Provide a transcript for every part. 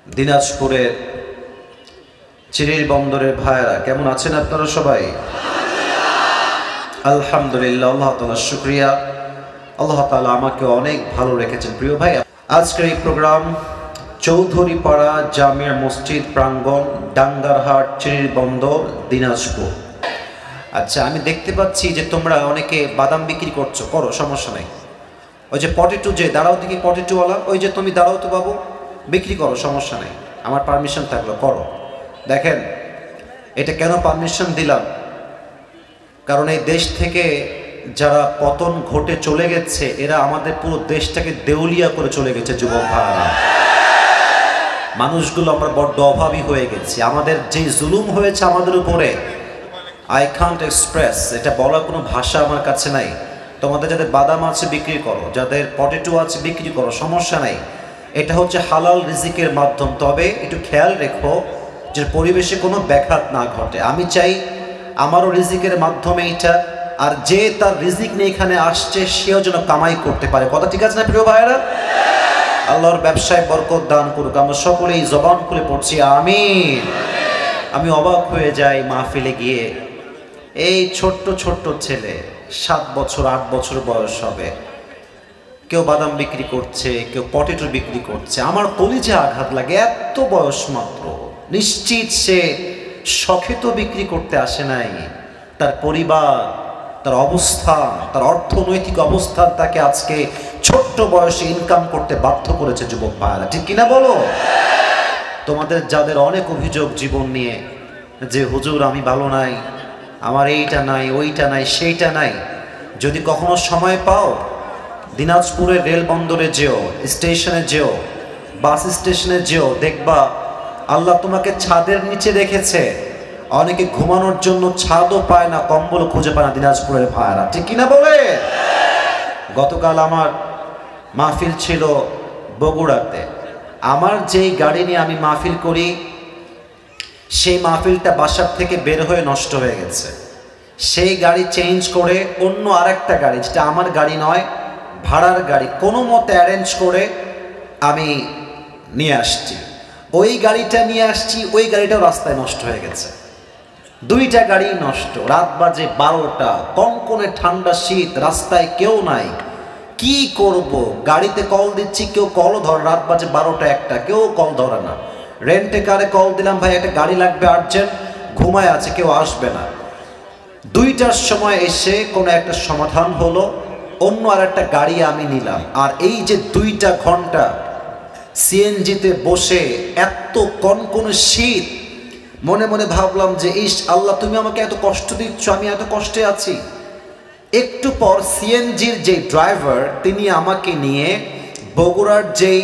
দিনাজপুরের চিরির বন্দরের ভাইরা কেমন আছেন আপনারা সবাই? আলহামদুলিল্লাহ, আল্লাহ তাআলার শুকরিয়া। আল্লাহ তাআলা আমাকে অনেক ভালো রেখেছেন। প্রিয় ভাই, আজকের এই প্রোগ্রাম চৌধুরীপাড়া জামিয়া মসজিদ প্রাঙ্গণ, ডাঙ্গারহাট, চিরির বন্দর, দিনাজপুর। আচ্ছা, আমি দেখতে পাচ্ছি যে তোমরা অনেকে বাদাম বিক্রি করো, সমস্যা নাই। ওই যে পটেটো, যে দাঁড়াও দেখি পটেটোওয়ালা, ওই যে তুমি দাঁড়াও তো বাবু, বিক্রি করো, সমস্যা নেই, আমার পারমিশন থাকলো, করো। দেখেন, এটা কেন পারমিশন দিলাম, কারণ এই দেশ থেকে যারা পতন ঘটে চলে গেছে, এরা আমাদের পুরো দেশটাকে দেউলিয়া করে চলে গেছে। যুবক ভাইরা, মানুষগুলো আমরা বড্ড অভাবী হয়ে গেছি। আমাদের যে জুলুম হয়েছে আমাদের উপরে, আই কান্ট এক্সপ্রেস, এটা বলার কোনো ভাষা আমার কাছে নাই। তোমাদের যাদের বাদাম আছে বিক্রি করো, যাদের পটেটো আছে বিক্রি করো, সমস্যা নাই। এটা হচ্ছে হালাল রিজিকের মাধ্যম। তবে একটু খেয়াল রেখো যে পরিবেশে কোনো ব্যাঘাত না ঘটে। আমি চাই আমারও রিজিকের মাধ্যমে এটা, আর যে তার রিজিক নিয়ে এখানে আসছে সেও যেন কামাই করতে পারে। কথা ঠিক আছে না প্রিয় ভাইয়েরা? আল্লাহর ব্যবসায় বরকত দান করুক। আমরা সকলেই জবান খুলে পড়ছি আমিন। আমি অবাক হয়ে যাই মাহফিলে গিয়ে, এই ছোট্ট ছোট্ট ছেলে, 7 বছর 8 বছর বয়স হবে, কেউ বাদাম বিক্রি করছে, কেউ পটেটো বিক্রি করছে। আমার কলিজে আঘাত লাগে, এত বয়স মাত্র। নিশ্চিত সে শখে তো বিক্রি করতে আসে নাই। তার পরিবার, তার অবস্থান, তার অর্থনৈতিক অবস্থান তাকে আজকে ছোট্ট বয়সে ইনকাম করতে বাধ্য করেছে। যুবক ভাইরা, ঠিক কিনা বলো? তোমাদের যাদের অনেক অভিযোগ জীবন নিয়ে, যে হুজুর আমি ভালো নাই, আমার এইটা নাই, ওইটা নাই, সেইটা নাই, যদি কখনো সময় পাও দিনাজপুরের রেল বন্দরে যেও, স্টেশনে যেও, বাস স্টেশনে যেও, দেখবা আল্লাহ তোমাকে ছাদের নিচে রেখেছে। অনেকে ঘুমানোর জন্য ছাদও পায় না, কম্বল খুঁজে পায় না দিনাজপুরের ভাইরা, ঠিক কিনা বলে? গতকাল আমার মাহফিল ছিল বগুড়াতে। আমার যেই গাড়ি নিয়ে আমি মাহফিল করি, সেই মাহফিলটা বাসার থেকে বের হয়ে নষ্ট হয়ে গেছে। সেই গাড়ি চেঞ্জ করে অন্য আরেকটা গাড়ি, যেটা আমার গাড়ি নয়, ভাড়ার গাড়ি, কোনো মতে অ্যারেঞ্জ করে আমি নিয়ে আসছি। ওই গাড়িটা নিয়ে আসছি, ওই গাড়িটাও রাস্তায় নষ্ট হয়ে গেছে। দুইটা গাড়ি নষ্ট। রাত বাজে 12টা, কনকনে ঠান্ডা শীত, রাস্তায় কেউ নাই। কি করব? গাড়িতে কল দিচ্ছি, কেউ কলও ধরে। রাত বাজে 12টা 1টা, কেউ কল ধরে না। রেন্টে কারে কল দিলাম, ভাই একটা গাড়ি লাগবে আর্জেন্ট, ঘুমায় আছে, কেউ আসবে না। 2টার সময় এসে কোনো একটা সমাধান হলো, অন্য আর একটা গাড়ি আমি নিলাম। আর এই যে 2টা ঘন্টা সিএনজিতে বসে, এত কনকনে শীত, মনে মনে ভাবলাম যে ইস আল্লাহ, তুমি আমাকে এত কষ্ট দিচ্ছ, আমি এত কষ্টে আছি। একটু পর সিএনজির যে ড্রাইভার, তিনি আমাকে নিয়ে বগুড়ার যেই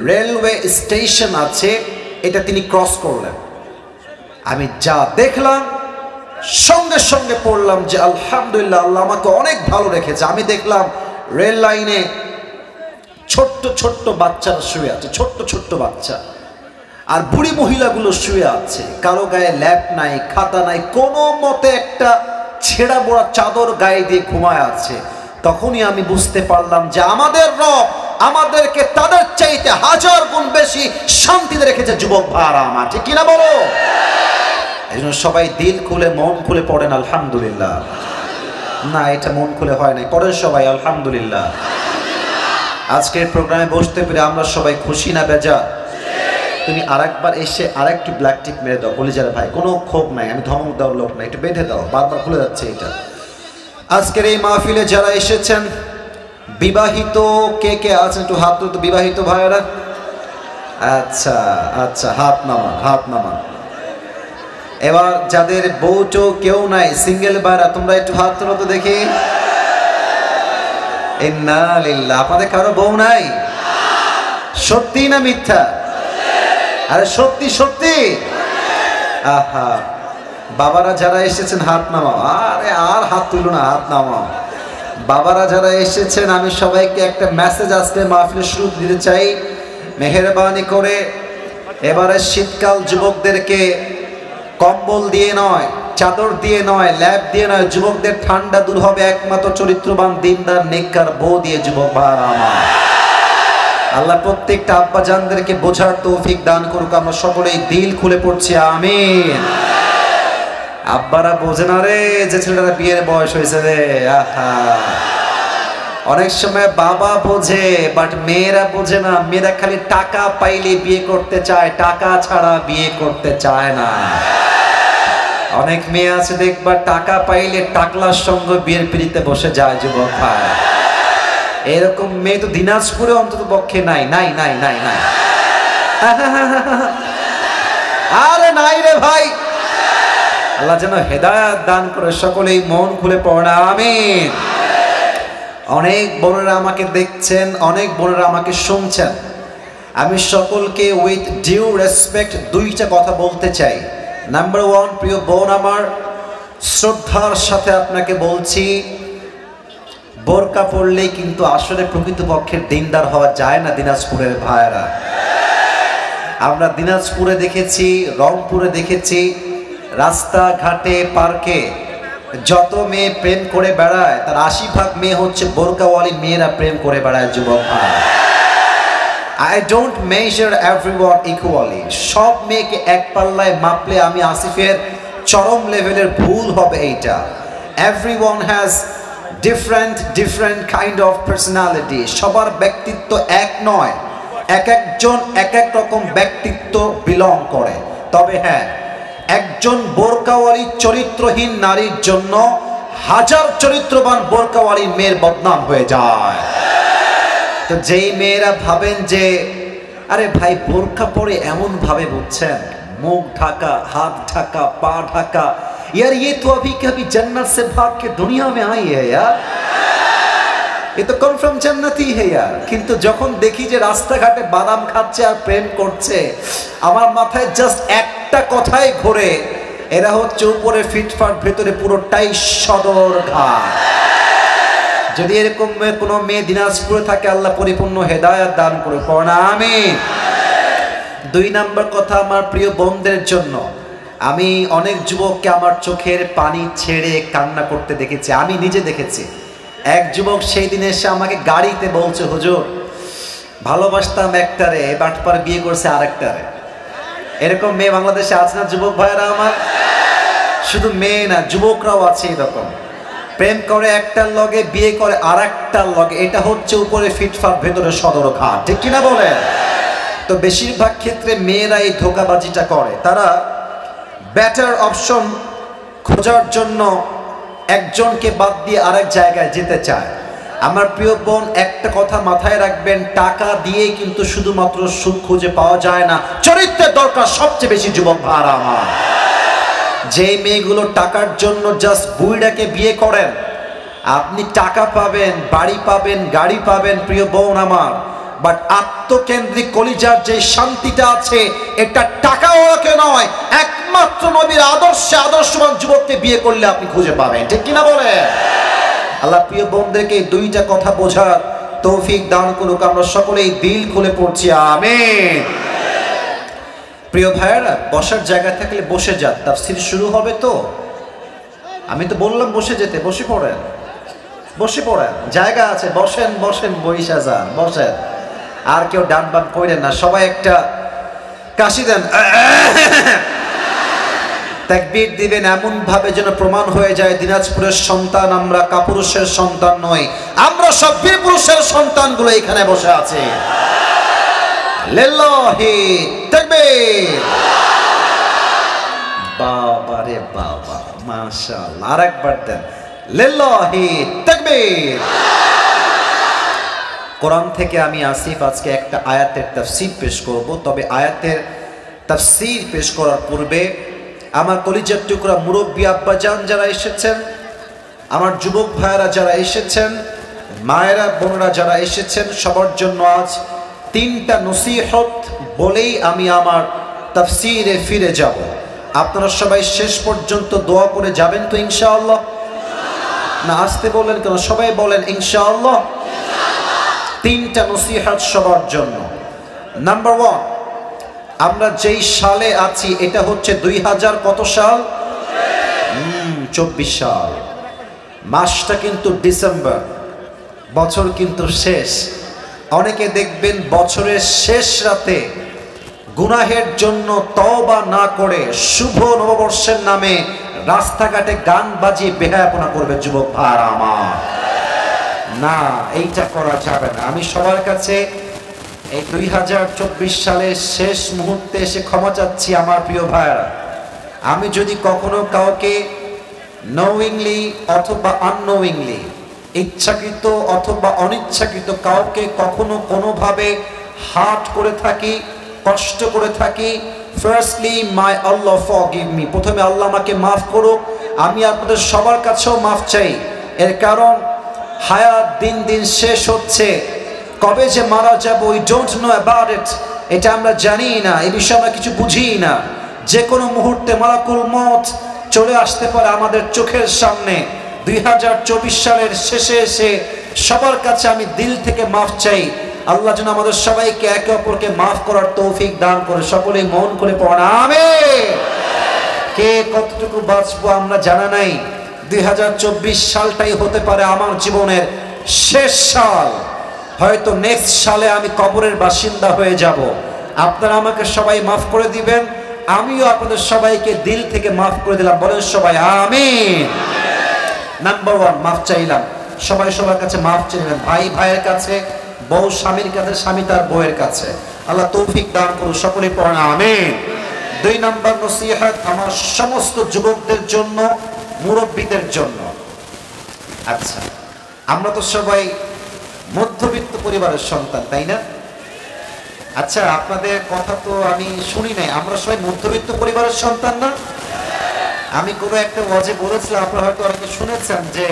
রেলওয়ে স্টেশন আছে, এটা তিনি ক্রস করলেন। আমি যা দেখলাম, সঙ্গে সঙ্গে পড়লাম যে আলহামদুলিল্লাহ, আল্লাহ আমাকে অনেক ভালো রেখেছে। আমি দেখলাম রেল লাইনে ছোট্ট ছোট্ট বাচ্চারা শুয়ে আছে, ছোট্ট ছোট্ট বাচ্চা, আর বুড়ি মহিলাগুলো শুয়ে আছে। কারো গায়ে ল্যাপ নাই, খাতা নাই, কোনো মতে একটা ছেঁড়া বড়া চাদর গায়ে দিয়ে ঘুমায় আছে। তখনই আমি বুঝতে পারলাম যে আমাদের রব আমাদেরকে তাদের চাইতে 1000 গুণ বেশি শান্তিতে রেখেছে। যুবক ভাইরা আমার, ঠিক কিনা বলো? এই জন্য সবাই দিল খুলে মন খুলে পড়েন আলহামদুলিল্লাহ। না, এটা মন খুলে হয় নাই, পড়েন সবাই আলহামদুলিল্লাহ। আজকের প্রোগ্রামে বসতে পেরে আমরা সবাই খুশি না বেজা? তুমি আরেকবার এসে আরেকটু ব্ল্যাক টিপ মেরে দাও, কলিজার ভাই, কোনো ক্ষোভ নাই, আমি ধমক দেওয়ার লোক নাই, একটু বেঁধে দাও, বারবার খুলে যাচ্ছে এটা। আজকের এই মাহফিলে যারা এসেছেন, বিবাহিত কে কে আছেন একটু হাত তুলতো, বিবাহিত ভাইয়েরা? আচ্ছা আচ্ছা, হাত নামান, হাত নামান। এবার যাদের বউটো কেউ নাই, সিঙ্গেল ভাইরা, তোমরা একটু হাত তুলো তো দেখি। ইন্না লিল্লাহ, আপনাদের কারো বউ নাই? সত্যি না মিথ্যা? আরে সত্যি সত্যি। আহা, বাবারা যারা এসেছেন হাত নামাও। আরে আর হাত তুলো না, হাত নামাও। বাবারা যারা এসেছেন, আমি সবাইকে একটা মেসেজ আজকে মাহফিলের শুরু দিতে চাই। মেহেরবানি করে এবারে শীতকাল যুবকদেরকে কম্বল দিয়ে নয়, চাদর দিয়ে নয়, ল্যাপ দিয়ে নয়, যুবকদের ঠান্ডা দূর হবে একমাত্র চরিত্রবান, দিনদার, নেককার বউ দিয়ে। যুবক ভাইরা আমার, আল্লাহ প্রত্যেকটা আব্বা জানদেরকে বোঝার তৌফিক দান করুক। আমরা সকলেই দিল খুলে পড়ছি আমিন। আব্বারা বোঝে না রে, যে ছেলেরা বিয়ের বয়স হয়েছে রে, আহা। অনেক সময় বাবা বোঝে, বাট মেয়েরা বোঝে না। মেয়েরা খালি টাকা পাইলে বিয়ে করতে চায়, টাকা ছাড়া বিয়ে করতে চায় না। অনেক মেয়ে আছে দেখবা টাকা পাইলে টাকলার সঙ্গে বিয়ের পিড়িতে বসে যায় যুবক ভাই। এরকম মেয়ে তো দিনাজপুরে অন্তত পক্ষে নাই, নাই নাই নাই নাই। আরে নাই রে ভাই। আল্লাহ যেন হেদায়েত দান করে, সকলেই মন খুলে পড়ে আমিন। অনেক বোনেরা আমাকে দেখছেন, অনেক বোনেরা আমাকে শুনছেন। আমি সকলকে উইথ ডিউ রেসপেক্ট দুইটা কথা বলতে চাই। নাম্বার ওয়ান, প্রিয় বোন আমার, শ্রদ্ধার সাথে আপনাকে বলছি, বোরকা পড়লেই কিন্তু আসলে প্রকৃতপক্ষে দিনদার হওয়া যায় না দিনাজপুরের ভাইয়েরা। আমরা দিনাজপুরে দেখেছি, রংপুরে দেখেছি, রাস্তাঘাটে পার্কে যত মেয়ে প্রেম করে বেড়ায় তার 80% মেয়ে হচ্ছে বোরকাওয়ালি মেয়েরা প্রেম করে বেড়ায় যুবক ভাই। I don't measure everyone equally. সব মেয়েকে এক পাল্লায় মাপলে আমি আসিফের চরম লেভেলের ভুল হবে এইটা। Everyone has different kind of personality. সবার ব্যক্তিত্ব এক নয়, এক একজন এক এক রকম ব্যক্তিত্ব বিলং করে। তবে হ্যাঁ, একজন বোরকাওয়ালি চরিত্রহীন নারীর জন্য হাজার চরিত্রবান বোরকাওয়ালি মেয়ের বদনাম হয়ে যায়। তো যেই মেয়েরা ভাবেন যে আরে ভাই বোরকা পরে এমন ভাবে, বুঝছেন, মুখ ঢাকা, হাত ঢাকা, পা ঢাকা, यार ये तो अभी कभी जन्नत से भाग के दुनिया में आई है यार, ये तो कन्फार्म जन्नती है यार। কিন্তু যখন দেখি যে রাস্তাঘাটে বাদাম খাচ্ছে আর প্রেম করছে, আমার মাথায় জাস্ট একটা কথাই ঘোরে, এরা হচ্ছে উপরে ফিটফাট, ভেতরে পুরোটাই সদরঘাট। যদি এরকম কোনো মেয়ে দিনাজপুরে থাকে, আল্লাহ পরিপূর্ণ হেদায়েত দান করে পড়েন আমিন। দুই নাম্বার কথা আমার প্রিয় বোনদের জন্য, আমি অনেক যুবককে আমার চোখের পানি ছেড়ে কান্না করতে দেখেছি, আমি নিজে দেখেছি। এক যুবক সেই দিন এসে আমাকে গাড়িতে বলছে, হুজুর ভালোবাসতাম একটারে, বাটপার বিয়ে করছে আরেকটারে। এরকম মেয়ে বাংলাদেশে আছে না যুবক ভাইরা আমার? শুধু মেয়ে না, যুবকরাও আছে এরকম, প্রেম করে একটার লগে, বিয়ে করে আর একটার লগে। এটা হচ্ছে উপরে ফিটফাট, ভেতরে সদরঘাট, ঠিক কিনা বলেন? তো বেশিরভাগ ক্ষেত্রে মেয়েরা এই ধোঁকাবাজিটা করে। তারা বেটার অপশন খোঁজার জন্য একজনকে বাদ দিয়ে আরেক জায়গায় যেতে চায়। আমার প্রিয় বোন, একটা কথা মাথায় রাখবেন, টাকা দিয়ে কিন্তু শুধুমাত্র সুখ খুঁজে পাওয়া যায় না, চরিত্রের দরকার সবচেয়ে বেশি যুবক ভাইরা আমার। যে মেয়েগুলো টাকার জন্য জাস্ট বুইড়াকে বিয়ে করেন, আপনি টাকা পাবেন, বাড়ি পাবেন, গাড়ি পাবেন প্রিয় বোন আমার, বাট আত্মকেন্দ্রিক কলিজার যে শান্তিটা আছে, এটা টাকাওয়ালাকে নয়, একমাত্র নবীর আদর্শে আদর্শবান যুবককে বিয়ে করলে আপনি খুঁজে পাবেন, ঠিক কিনা বলে? আল্লাহ প্রিয় বোনদেরকে দুইটা কথা বোঝার তৌফিক দান করুক। আমরা সকলেই দিল খুলে পড়ছি আমিন। প্রিয় ভাইয়েরা, বসার জায়গা থাকলে বসে যান, তাফসীর শুরু হবে তো। আমি তো বললাম বসে যেতে, বসে পড়েন, বসে পড়েন, জায়গা আছে, বসেন বসেন, বইসা যান, বসেন। আর কেউ ডান বাম করেন না, সবাই একটা কাশি দেন, তাকবীর দিবেন এমন ভাবে যেন প্রমাণ হয়ে যায় দিনাজপুরের সন্তান আমরা, কাপুরুষের সন্তান নয়, আমরা সব বীর পুরুষের সন্তানগুলো এখানে বসে আছে। লিল্লাহি তাকবীর। বাবা রে বাবা, মাশাআল্লাহ, আরেকবার দেন, লিল্লাহি তাকবীর। কোরআন থেকে আমি আসিফ আজকে একটা আয়াতের তাফসীর পেশ করব। তবে আয়াতের তাফসীর পেশ করার পূর্বে আমার কলিজার টুকরা মুরব্বী আব্বাজান যারা এসেছেন, আমার যুবক ভাইয়েরা যারা এসেছেন, মায়েরা বোনরা যারা এসেছেন, সবার জন্য আজ 3টা নসিহত বলেই আমি আমার তাফসীরে ফিরে যাব। আপনারা সবাই শেষ পর্যন্ত দোয়া করে যাবেন তো ইনশাআল্লাহ? না আসতে বলেন কেন? সবাই বলেন ইনশাআল্লাহ। 3টা নসিহত সবার জন্য। নাম্বার 1, আমরা যেই সালে আছি এটা হচ্ছে 2000 কত সাল? 24 সাল। মাসটা কিন্তু ডিসেম্বর, বছর কিন্তু শেষ। অনেকে দেখবেন বছরের শেষ রাতে গুনাহের জন্য তওবা না করে শুভ নববর্ষের নামে রাস্তাঘাটে গান বাজিয়ে বেহায়াপনা করবে। যুবক ভাইরা আমার, না, এইটা করা যাবে না। আমি সবার কাছে এই 2024 সালের শেষ মুহূর্তে এসে ক্ষমা চাচ্ছি আমার প্রিয় ভাইরা। আমি যদি কখনো কাউকে নোয়িংলি অথবা আননোয়িংলি, ইচ্ছাকৃত অথবা অনিচ্ছাকৃত কাউকে কখনো কোনোভাবে হার্ট করে থাকি, কষ্ট করে থাকি, ফার্স্টলি মাই আল্লাহ ফরগিভ মি, প্রথমে আল্লাহ আমাকে মাফ করুক। আমি আপনাদের সবার কাছেও মাফ চাই। এর কারণ হায়াত দিন দিন শেষ হচ্ছে, কবে যে মারা যাব we don't know about it, এটা আমরা জানি না, এই বিষয়ে আমরা কিছু বুঝি না। যে কোনো মুহূর্তে মালাকুল মউত চলে আসতে পারে আমাদের চোখের সামনে। 2024 সালের শেষে এসে সবার কাছে আমি দিল থেকে মাফ চাই। আল্লাহ যেন আমাদের সবাইকে একে অপরকে মাফ করার তৌফিক দান করে। সকলেই মন করে পড়েন আমিন। কে কতটুকু বাঁচবো আমরা জানা নাই। 2024 সালটাই হতে পারে আমার জীবনের শেষ সাল। হয়তো নেক্সট সালে আমি কবরের বাসিন্দা হয়ে যাব। আপনারা আমাকে সবাই মাফ করে দিবেন, আমিও আপনাদের সবাইকে দিল থেকে মাফ করে দিলাম। বলেন সবাই আমিন। নাম্বার 1 মাফ চাইলাম, সবাই সবার কাছে মাফ চাইলেন, ভাই ভাইয়ের কাছে, বউ স্বামীর কাছে, স্বামী তার বউয়ের কাছে। আল্লাহ তৌফিক দান করুন। সকলেই পড়েন আমিন। 2 নাম্বার নসিহত আমার সমস্ত যুবকদের জন্য, মুরব্বীদের জন্য। আচ্ছা, আমরা তো সবাই মধ্যবিত্ত পরিবারের সন্তান, তাই না? আচ্ছা, আপনাদের কথা তো আমি শুনি নাই, আমরা সবাই মধ্যবিত্ত পরিবারের সন্তান না? আমি কোনো একটা ওয়াজে বলেছিলাম, আপনারা হয়তো অনেকে শুনেছেন, যে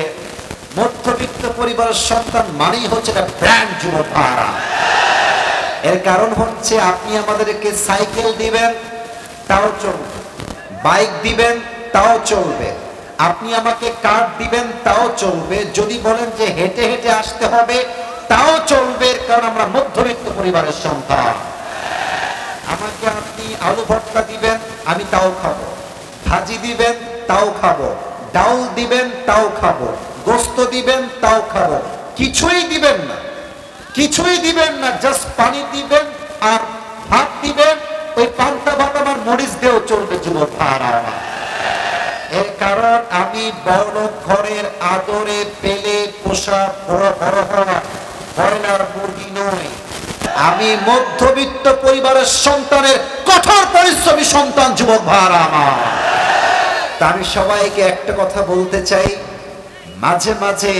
মধ্যবিত্ত পরিবারের সন্তান মানেই হচ্ছে একটা ব্র্যান্ড। যুবক ভাইরা, এর কারণ হচ্ছে আপনি আমাদেরকে সাইকেল দিবেন তাও চলবে, বাইক দিবেন তাও চলবে, আপনি আমাকে কার দিবেন তাও চলবে, যদি বলেন যে হেঁটে হেঁটে আসতে হবে তাও চলবে, কারণ আমরা মধ্যবিত্ত পরিবারের সন্তান। আমাকে আপনি আলু ভর্তা দিবেন আমি তাও খাবো, ভাজি দিবেন তাও খাবো, ডাউল দিবেন তাও খাবো, গোস্ত দিবেন তাও খাবো। কিছুই দিবেন না, কিছুই দিবেন না, জাস্ট পানি দিবেন আর ভাত দিবেন, ওই পান্তা ভাত আমার মরিচ দিয়েও চলবে। যুবক ভাইরা, এর কারণ আমি বড় ঘরের আদরে পেলে পোষা বড় বড় হওয়া ব্রয়লার মুরগি নই। আমি মধ্যবিত্ত পরিবারের সন্তানের কঠোর পরিশ্রমী সন্তান। যুবক ভাইরা আমার, তা আমি সবাইকে একটা কথা বলতে চাই, মাঝে মাঝে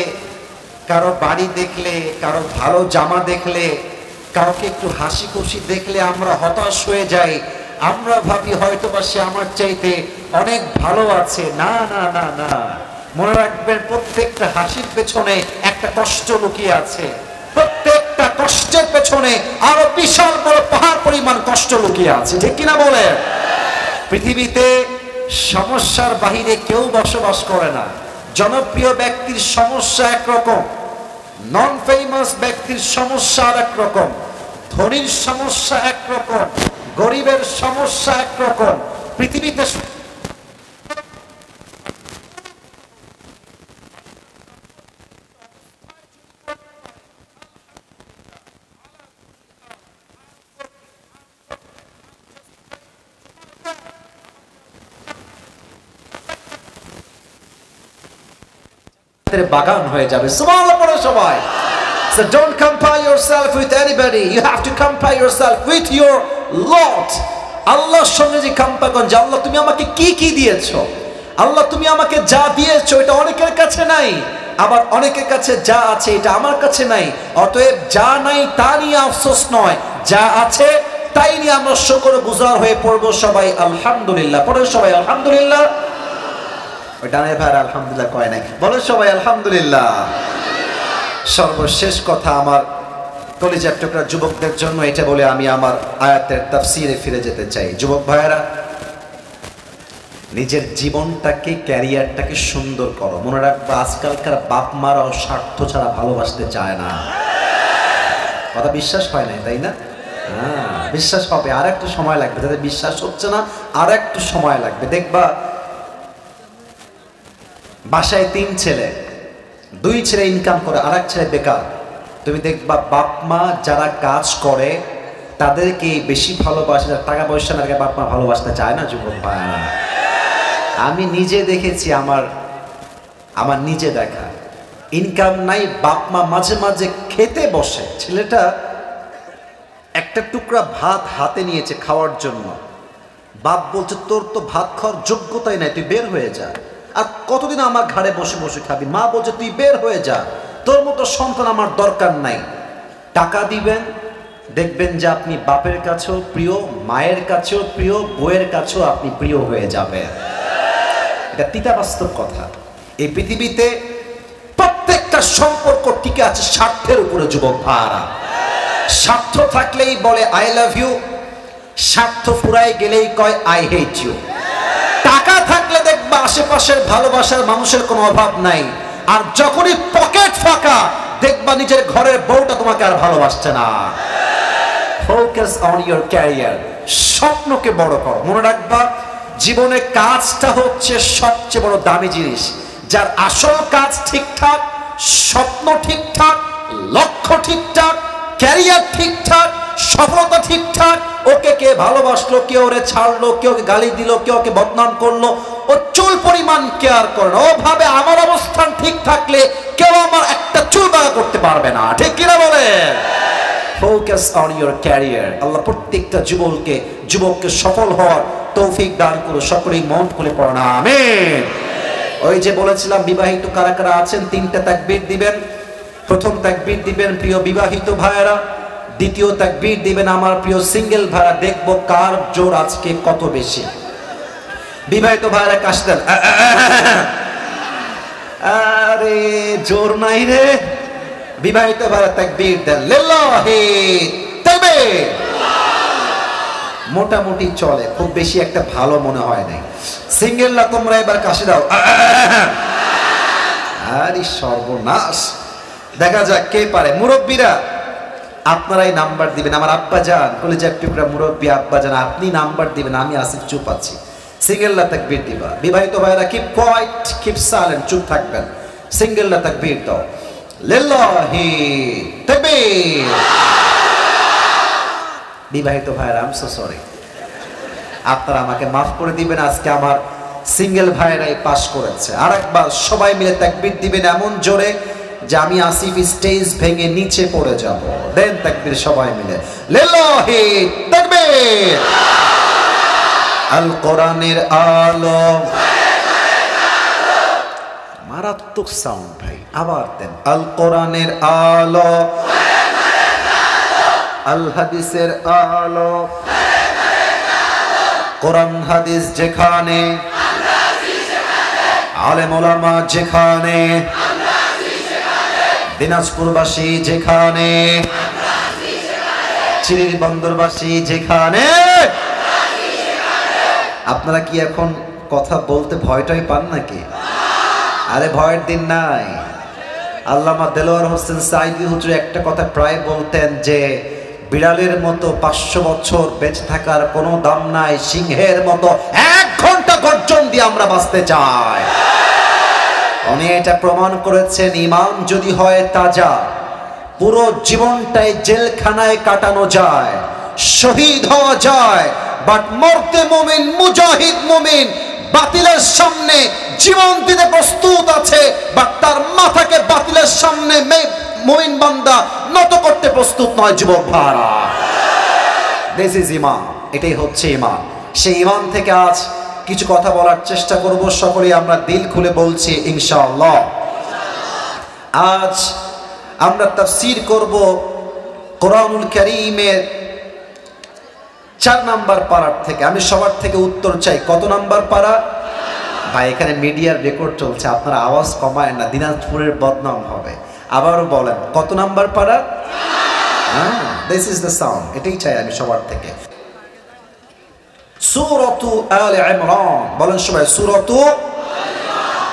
কারো বাড়ি দেখলে, কারো ভালো জামা দেখলে, কাউকে একটু হাসি খুশি দেখলে আমরা হতাশ হয়ে যাই। আমরা ভাবি হয়তো বা সে আমার চাইতে অনেক ভালো আছে। না না না না, মনে রাখবেন প্রত্যেকটা হাসির পেছনে একটা কষ্ট লুকিয়ে আছে, প্রত্যেকটা কষ্টের পেছনে আরো বিশাল বড় পাহাড় পরিমাণ কষ্ট লুকিয়ে আছে। ঠিক কিনা বলেন? পৃথিবীতে সমস্যার বাহিরে কেউ বসবাস করে না। জনপ্রিয় ব্যক্তির সমস্যা একরকম, নন ফেমাস ব্যক্তির সমস্যা আর একরকম, ধনীর সমস্যা একরকম, গরিবের সমস্যা একরকম। পৃথিবীতে বাগান হয়ে যাবে। সুবহানাল্লাহ পড়ো সবাই। So don't compare yourself with anybody. You have to compare yourself with your Lord. আল্লাহর সঙ্গে যে কম্পেয়ার করেন যে আল্লাহ তুমি আমাকে কি কি দিয়েছো, আল্লাহ তুমি আমাকে যা দিয়েছো এটা অনেকের কাছে নাই, আবার অনেকের কাছে যা আছে এটা আমার কাছে নাই। অতএব যা নাই তা নিয়ে আফসোস নয়, যা আছে তাই নিয়ে আমরা শুকরগুজার হয়ে পড়বো সবাই আলহামদুলিল্লাহ। পড়ো সবাই আলহামদুলিল্লাহ। ওই ডানের ভাই আলহামদুলিল্লাহ কয় নাই, বলো সবাই আলহামদুলিল্লাহ। সর্বশেষ কথা আমার কলিজার টুকরা যুবকদের জন্য এটা বলে আমি আমার আয়াতের তাফসিরে ফিরে যেতে চাই। যুবক ভাইয়েরা, নিজের জীবনটাকে, ক্যারিয়ারটাকে সুন্দর করো। মনে রাখবা আজকালকার বাপ মারাও স্বার্থ ছাড়া ভালোবাসতে চায় না। কথা বিশ্বাস হয় নাই, তাই না? হ্যাঁ, বিশ্বাস হবে, আর একটু সময় লাগবে। তাদের বিশ্বাস হচ্ছে না, আর একটু সময় লাগবে। দেখবা বাসায় 3 ছেলে, 2 ছেলে ইনকাম করে, আর এক ছেলে বেকার। তুমি দেখবা বাপ মা যারা কাজ করে তাদেরকে বেশি ভালোবাসে, যারা টাকা পয়সা না বাপ মা ভালোবাসতে চায় না যুবক ভাইরা। আমি নিজে দেখেছি, আমার নিজে দেখা। ইনকাম নাই, বাপ মা মাঝে মাঝে খেতে বসে, ছেলেটা একটা টুকরা ভাত হাতে নিয়েছে খাওয়ার জন্য, বাপ বলছে তোর তো ভাত খাওয়ার যোগ্যতাই নাই, তুই বের হয়ে যা, আর কতদিন আমার ঘাড়ে বসে বসে খাবি। মা বলছে তুই বের হয়ে যা, তোর মতো সন্তান আমার দরকার নাই। টাকা দিবেন, দেখবেন যে আপনি বাপের কাছেও প্রিয়, মায়ের কাছেও প্রিয়, বউয়ের কাছেও আপনি প্রিয় হয়ে যাবেন। এটা তিতা বাস্তব কথা। এই পৃথিবীতে প্রত্যেকটা সম্পর্ক টিকে আছে স্বার্থের উপরে যুবক ভাইরা। স্বার্থ থাকলেই বলে আই লাভ ইউ, স্বার্থ ফুরাই গেলেই কয় আই হেট ইউ। টাকা থাকলে দেখবা আশেপাশের ভালোবাসার মানুষের কোনো অভাব নাই, আর যখনই পকেট ফাঁকা দেখবা নিজের ঘরের বউটা তোমাকে আর ভালোবাসছে না। ফোকাস অন ইউর ক্যারিয়ার, স্বপ্নকে বড় করো। মনে রাখবা জীবনে কাজটা হচ্ছে সবচেয়ে বড় দামি জিনিস। যার আসল কাজ ঠিকঠাক, স্বপ্ন ঠিকঠাক, লক্ষ্য ঠিকঠাক, ক্যারিয়ার ঠিকঠাক, সফলতা ঠিকঠাক, ওকে কে ভালোবাসলো, কে ওরে ছাড়লো, কে ওকে গালি দিল, কে ওকে বদনাম করলো, ও চুল পরিমাণ কেয়ার করে না। ও ভাবে আমার অবস্থান ঠিক থাকলে কেউ আমার একটা চুল বাঁকা করতে পারবে না। ঠিক কিনা বলে? Focus on your career. Allah প্রত্যেকটা যুবককে সফল হওয়ার তৌফিক দান করো। সকলেই মন খুলে পড়ো না আমিন। ওই যে বলেছিলাম বিবাহিত কারা কারা আছেন, 3টা তাকবীর দিবেন। প্রথম তাকবীর দিবেন প্রিয় বিবাহিত ভাইয়েরা, দ্বিতীয় তাকবীর দিবেন আমার প্রিয় সিঙ্গেল ভাইরা। দেখবো কার জোর আজকে কত বেশি। বিবাহিত ভাইরা কাশ দেন। আরে জোর নাই রে। বিবাহিত ভাইরা তাকবীর দেন। লিল্লাহি তাকবীর। মোটামুটি চলে, খুব বেশি একটা ভালো মনে হয় নাই। সিঙ্গেলরা তোমরা এবার কাশি দাও। আরে সর্বনাশ। দেখা যাক কে পারে। মুরব্বীরা আপনারাই নাম্বার দিবেন। আমার আব্বা যান, কলেজের টুকরা মুরব্বী আব্বা যান, আপনি নাম্বার দিবেন, আমি আসিফ চুপ আছি। সিঙ্গেলরা তাকবীর দিবা। বিবাহিত ভাইরা কিপ কোয়াইট, কিপ সাইলেন্ট, চুপ থাকবেন। সিঙ্গেলরা তাকবীর দাও। লিল্লাহি তাকবীর। বিবাহিত ভাইরা আই এম সো সরি, আপনারা আমাকে মাফ করে দিবেন। আজকে আমার সিঙ্গেল ভাইরাই পাস করেছে। আরেকবার সবাই মিলে তাকবীর দিবেন এমন জোরে যে আমি আসিফ স্টেজ ভেঙে নিচে পড়ে যাব। দেন তাকবীর সবাই মিলে। লিল্লাহি তাকবীর। আল কোরআনের আলো। মারাত্মক সাউন্ড ভাই, আবার দেন। আল কোরআনের আলো, আল হাদিসের আলো। কোরআন হাদিস যেখানে, আলেম ওলামা যেখানে, দিনাজপুরবাসী যেখানে, চিরির বন্দরবাসী যেখানে। আপনারা কি এখন কথা বলতে ভয়টাই পান নাকি? আরে ভয়ের দিন নাই। আল্লামা দেলোয়ার হোসেন সাইদি হুজুর একটা কথা প্রায় বলতেন যে বিড়ালের মতো 500 বছর বেঁচে থাকার কোনো দাম নাই, সিংহের মতো 1 ঘন্টা গর্জন দিয়ে আমরা বাঁচতে চাই। উনি এটা প্রমাণ করেছেন, ঈমান যদি হয় তাজা, পুরো জীবনটাই জেলখানায় কাটানো যায়, শহীদ হওয়া যায়, বাট মরতে মুমিন, মুজাহিদ মুমিন বাতিলের সামনে জীবন দিতে প্রস্তুত আছে, বাট তার মাথাকে বাতিলের সামনে মুমিন বান্দা নত করতে প্রস্তুত নয়। যুবক ভাইরা, দিস ইজ ঈমান। এটাই হচ্ছে ঈমান। সেই ঈমান থেকে আজ কিছু কথা বলার চেষ্টা করব। সকলেই আমরা দিল খুলে বলছি ইনশাআল্লাহ। আজ আমরা তাফসীর করব কোরআনুল কারীমের 4 নাম্বার পারার থেকে। আমি সবার থেকে উত্তর চাই, কত নাম্বার পারা? ভাই এখানে মিডিয়ার রেকর্ড চলছে, আপনারা আওয়াজ কমায় না, দিনাজপুরের বদনাম হবে। আবারও বলেন, কত নাম্বার পারা? This is the sound. এটাই চাই আমি সবার থেকে। সূরাতু আলে ইমরান। বলেন সবাই সূরাতু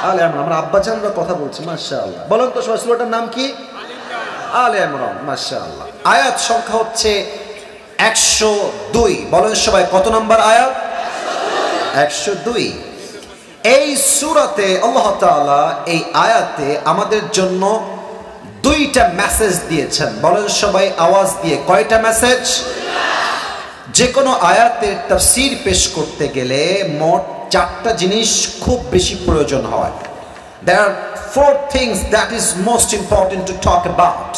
আলে ইমরান। আমরা আব্বাজানরা কথা বলছি, মাশাআল্লাহ। বলেন তো সবাই সূরাটার নাম কি? আলে ইমরান, মাশাআল্লাহ। আয়াত সংখ্যা হচ্ছে 102। বলেন সবাই কত নাম্বার আয়াত? 102। এই সূরাতে আল্লাহ তাআলা এই আয়াতে আমাদের জন্য দুইটা মেসেজ দিয়েছেন। বলেন সবাই আওয়াজ দিয়ে, কয়টা মেসেজ? যে কোনো আয়াতের তাফসীর পেশ করতে গেলে মোট চারটা জিনিস খুব বেশি প্রয়োজন হয়। There are four things that is most important to talk about.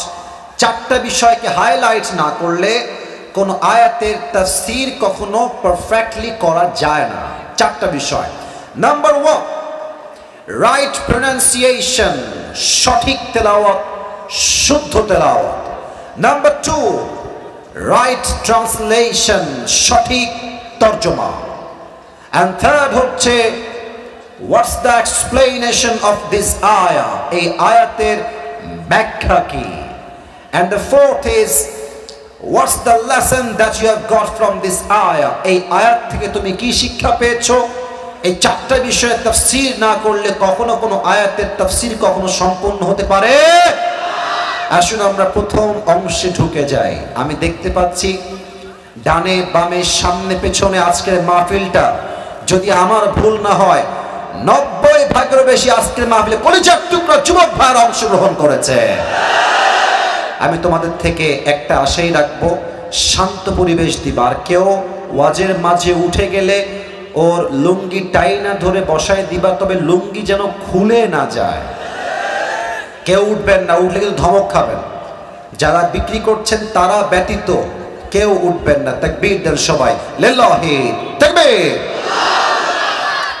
চারটা বিষয়কে হাইলাইট না করলে কোন আয়াতের তাফসীর কখনো পারফেক্টলি করা যায় না। চারটা বিষয়। নাম্বার 1, রাইট প্রনাউন্সিয়েশন, সঠিক তেলাওয়াত, শুদ্ধ তেলাওয়াত। নাম্বার 2, রাইট ট্রান্সলেশন, সঠিক তর্জমা। এন্ড থার্ড হচ্ছে what's the explanation of this আয়া, এই আয়াতের ব্যাখ্যা কি। And the fourth is what's the lesson that you have got from this আয়া, এই আয়াত থেকে তুমি কি শিক্ষা পেয়েছো। এই চারটা বিষয়ে তাফসীর না করলে কখনো কোনো আয়াতের তাফসীর কখনো সম্পূর্ণ হতে পারে। আসুন আমরা প্রথম অংশে ঢুকে যাই। আমি দেখতে পাচ্ছি ডানে বামে সামনে পেছনে আজকের মাহফিলটা, যদি আমার ভুল না হয় 90% বেশি আজকের মাহফিলে কলিজার টুকরা যুবক ভাইরা অংশগ্রহণ করেছে। আমি তোমাদের থেকে একটা আশাই রাখবো, শান্ত পরিবেশ দিবার। কেউ ওয়াজের মাঝে উঠে গেলে ওর লুঙ্গি টাইনা ধরে বসায় দিবা, তবে লুঙ্গি যেন খুলে না যায়। কেউ উঠবেন না, উঠলে কিন্তু ধমক খাবেন। যারা বিক্রি করছেন তারা ব্যতীত কেউ উঠবেন না। তাকবীর দেন সবাই, লিল্লাহি তাকবীর।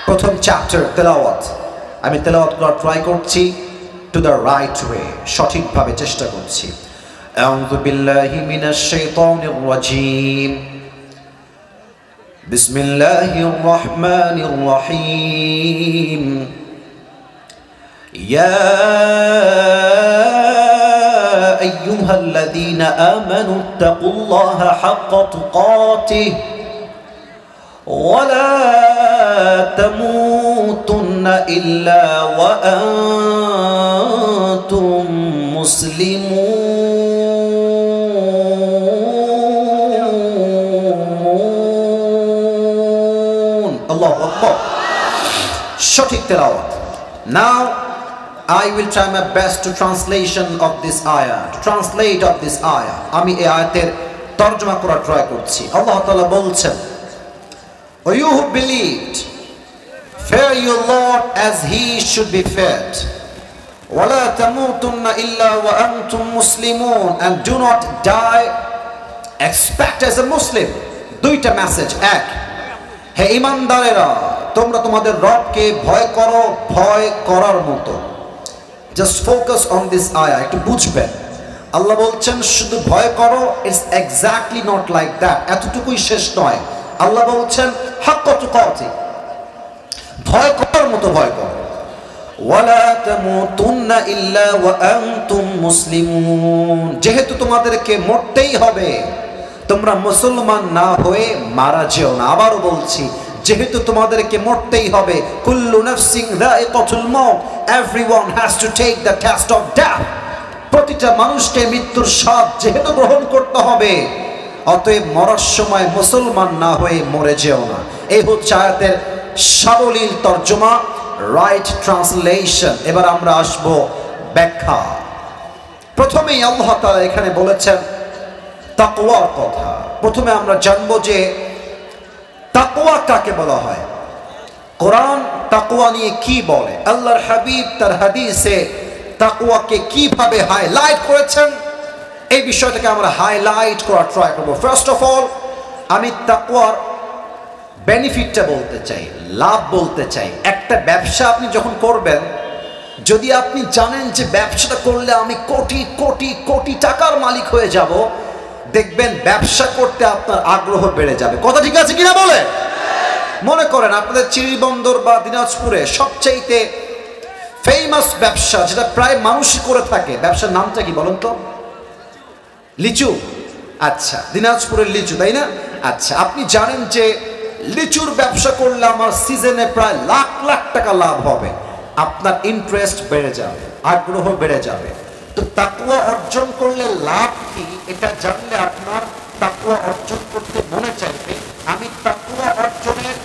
প্রথম চ্যাপ্টার তেলাওয়াত, আমি তেলাওয়াত করার ট্রাই করছি টু দ্য রাইট ওয়ে, সঠিকভাবে চেষ্টা করছি। আউযু বিল্লাহি মিনাশ শাইতানির রাজীম, বিসমিল্লাহির রহমানির রহিম। ইয়া আইয়ুহাল্লাযীনা আমানু তাকুল্লাহা হাক্কা তুকাতিহি ওয়া লা তামুতুন্না ইল্লা ওয়া আনতুম মুসলিমুন। আল্লাহু আকবার। সঠিক তেলাওয়াত। Now I will try my best to translation of this ayah, to translate of this ayah. আমি এই আয়াতের তরজমা করার ট্রাই করছি। আল্লাহ তাআলা বলছেন, O you who believed, fear your Lord as he should be feared. وَلَا تَمُوتُنَّ إِلَّا وَأَنْتُمْ مُسْلِمُونَ, and do not die except as a Muslim. দুইটা message. এক, হে ঈমানদারেরা, তোমরা তোমাদের রবকে ভয় করো ভয় করার মতো। জাস্ট ফোকাস অন দিস আয়া, একটু বুঝবেন। আল্লাহ বলছেন শুধু ভয় করো, it's exactly not like that, এতটুকুই শেষ নয়। আল্লাহ বলছেন হাক্কা তুকাতি, ভয় করার মতো ভয় করো। ওয়ালা তামুতুন্না ইল্লা ওয়া আনতুম মুসলিমুন, যেহেতু তোমাদেরকে মরতেই হবে, তোমরা মুসলমান না হয়ে মারা যেও না। আবারও বলছি, যেহেতু তোমাদেরকে মরতেই হবে, কুল্লু নাফসিন যায়িকাতুল মাউত, everyone has to take the test of death, প্রতিটা মানুষকে মৃত্যুর স্বাদ যেহেতু গ্রহণ করতে হবে, অতএব মরার সময় মুসলমান না হয়ে মরে যেও না। এই হচ্ছে আয়াতের সাবলীল তর্জমা, রাইট ট্রান্সলেশন। এবার আমরা আসব ব্যাখ্যা। প্রথমেই আল্লাহ তাআলা এখানে বলেছেন তাকওয়ার কথা। প্রথমে আমরা জানবো যে তাকওয়া কাকে বলা হয়, কোরআন তাকওয়া নিয়ে কি বলে, আল্লাহর হাবিব তার হাদিসে তাকওয়াকে কিভাবে হাইলাইট করেছেন, এই বিষয়টাকে আমরা হাইলাইট করার ট্রাই করব। ফার্স্ট অফ অল আমি তাকওয়ার বেনিফিটটা বলতে চাই, লাভ বলতে চাই। একটা ব্যবসা আপনি যখন করবেন, যদি আপনি জানেন যে ব্যবসাটা করলে আমি কোটি কোটি কোটি টাকার মালিক হয়ে যাব, দেখবেন ব্যবসা করতে আপনার আগ্রহ বেড়ে যাবে। কথা ঠিক আছে কিনা বলে? মনে করেন আপনাদের চিড়িবন্দর বা দিনাজপুরে সবচাইতে ফেমাস ব্যবসা, যেটা প্রায় মানুষই করে থাকে, ব্যবসার নামটা কি বলুন তো? লিচু। আচ্ছা, দিনাজপুরের লিচু, তাই না? আচ্ছা, আপনি জানেন যে লিচুর ব্যবসা করলে আমার সিজনে প্রায় লাখ লাখ টাকা লাভ হবে, আপনার ইন্টারেস্ট বেড়ে যাবে, আগ্রহ বেড়ে যাবে। তো তাকওয়া অর্জন করলে লাভ কি, এটা জানলে আপনার তাকওয়া অর্জন করতে মনে চাইবে। আমি তাকওয়া অর্জনের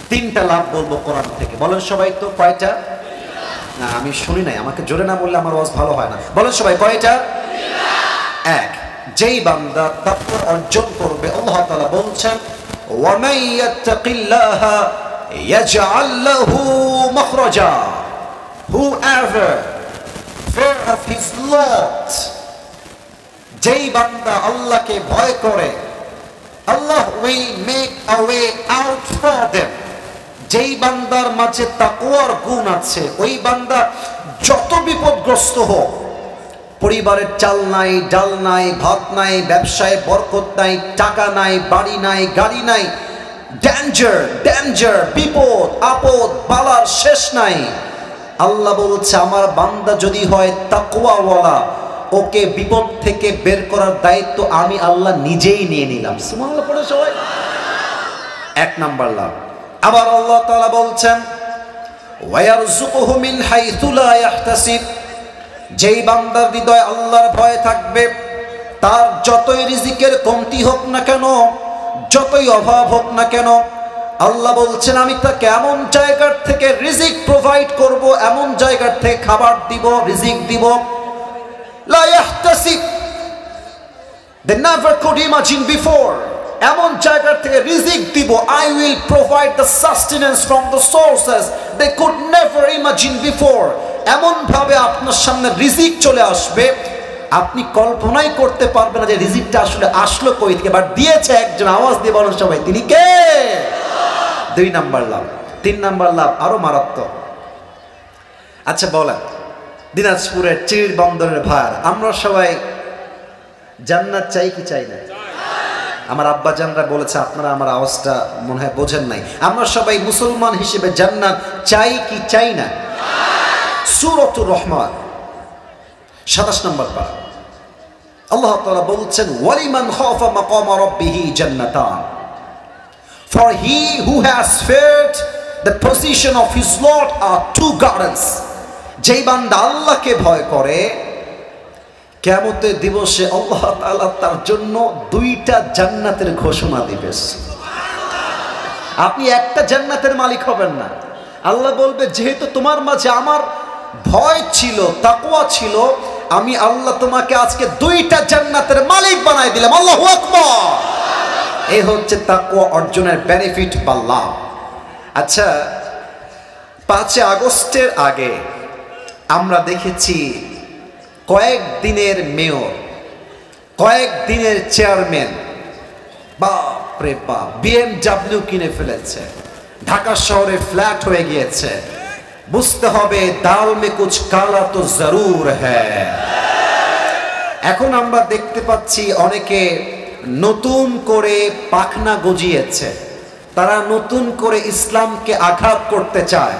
তিনটা লাভ বলবো কোরআন থেকে। বলেন সবাই তো কয়টা? না আমি শুনি নাই, আমাকে জোরে না বললে আমার ওয়াজ ভালো হয় না। বলেন সবাই কয়টা? এক। যেই বান্দা তাকওয়া অর্জন করবে, আল্লাহ তাআলা বলছেন ওয়া মান ইয়াত্তাকিল্লাহা ইয়াজআল লাহু মাখরাজা, whoever fear of his Lord, যেই বান্দা আল্লাহকে ভয় করে, Allah will make a way out for them। যেই বান্দার মাঝে তাকওয়ার গুণ আছে, ওই বান্দা যত বিপদগ্রস্ত হোক, পরিবারের চাল নাই, ডাল নাই, ভাত নাই, ব্যবসায় বরকত নাই, টাকা নাই, বাড়ি নাই, গাড়ি নাই, ডেঞ্জার ডেঞ্জার, বিপদ আপদ বালার শেষ নাই, আল্লাহ বলছে আমার বান্দা যদি হয় তাকওয়াওয়ালা, ওকে বিপদ থেকে বের করার দায়িত্ব আমি আল্লাহ নিজেই নিয়ে নিলাম। সুবহানাল্লাহ পড়ে সবাই। এক নাম্বার লাভ। আবার আল্লাহ তাআলা বলছেন ওয়ায়ারযুকুহু মিন হাইথু লা ইয়াহতাসিব, যেই বান্দার হৃদয়ে আল্লাহর ভয় থাকবে, তার যতই রিজিকের কমতি হোক না কেন, যতই অভাব হোক না কেন, আল্লাহ বলছেন আমি তাকে এমন জায়গার থেকে রিজিক প্রোভাইড করব, এমন জায়গার থেকে খাবার দিব, রিজিক দিব, লা ইয়াহতাসিব, they never could imagine before, এমন জায়গার থেকে রিজিক দিব, I will provide the sustenance from the sources they could never imagine before। এমন ভাবে আপনার সামনে রিজিক চলে আসবে, আপনি কল্পনাই করতে পারবেন না যে রিজিকটা আসলে আসলো কই থেকে, বাট দিয়েছে একজন। আওয়াজ দিয়ে বলেন সবাই তিনি কে? দুই নাম্বার লাভ। তিন নাম্বার লাভ আরো মারাত্মক। আচ্ছা বলেন, দিনাজপুরের চিড় বন্দরের ভার, আমরা সবাই জান্নাত চাই কি চাই না? আমার আব্বাজানরা বলেছে, আপনারা আমার আওয়াজটা মনে হয় বোঝেন নাই, আমরা সবাই মুসলমান হিসেবে জান্নাত চাই কি চাই না? সূরাতুর রহমান 27 নম্বর পারা আল্লাহ তাআলা বলছেন ওয়ালিমান খাফা মাকামা রাব্বিহি জান্নাতান, for he who has feared the position of his Lord are two gardens। যেই বান্দা আল্লাহকে ভয় করে, কিয়ামতের দিবসে আল্লাহ তাআলা তার জন্য দুইটা জান্নাতের ঘোষণা দিবে। আপনি একটা জান্নাতের মালিক হবেন না, আল্লাহ বলবে যেহেতু তোমার মাঝে আমার ভয় ছিল, তাকওয়া ছিল, আমি আল্লাহ তোমাকে আজকে দুইটা জান্নাতের মালিক বানাই দিলাম। আল্লাহু আকবার। এই হচ্ছে তাকওয়া অর্জনের বেনিফিট বা লাভ। আচ্ছা, 5 আগস্টের আগে আমরা দেখেছি কয়েকদিনের মেয়র, কয়েকদিনের চেয়ারম্যান, বাপ রে বাপ, BMW কিনে ফেলেছে, ঢাকা শহরে ফ্ল্যাট হয়ে গিয়েছে। বুঝতে হবে দাল মে কুছ কালা তো জরুর হ্যায়। এখন আমরা দেখতে পাচ্ছি অনেকে নতুন করে পাখনা গজিয়েছে, তারা নতুন করে ইসলামকে আঘাত করতে চায়।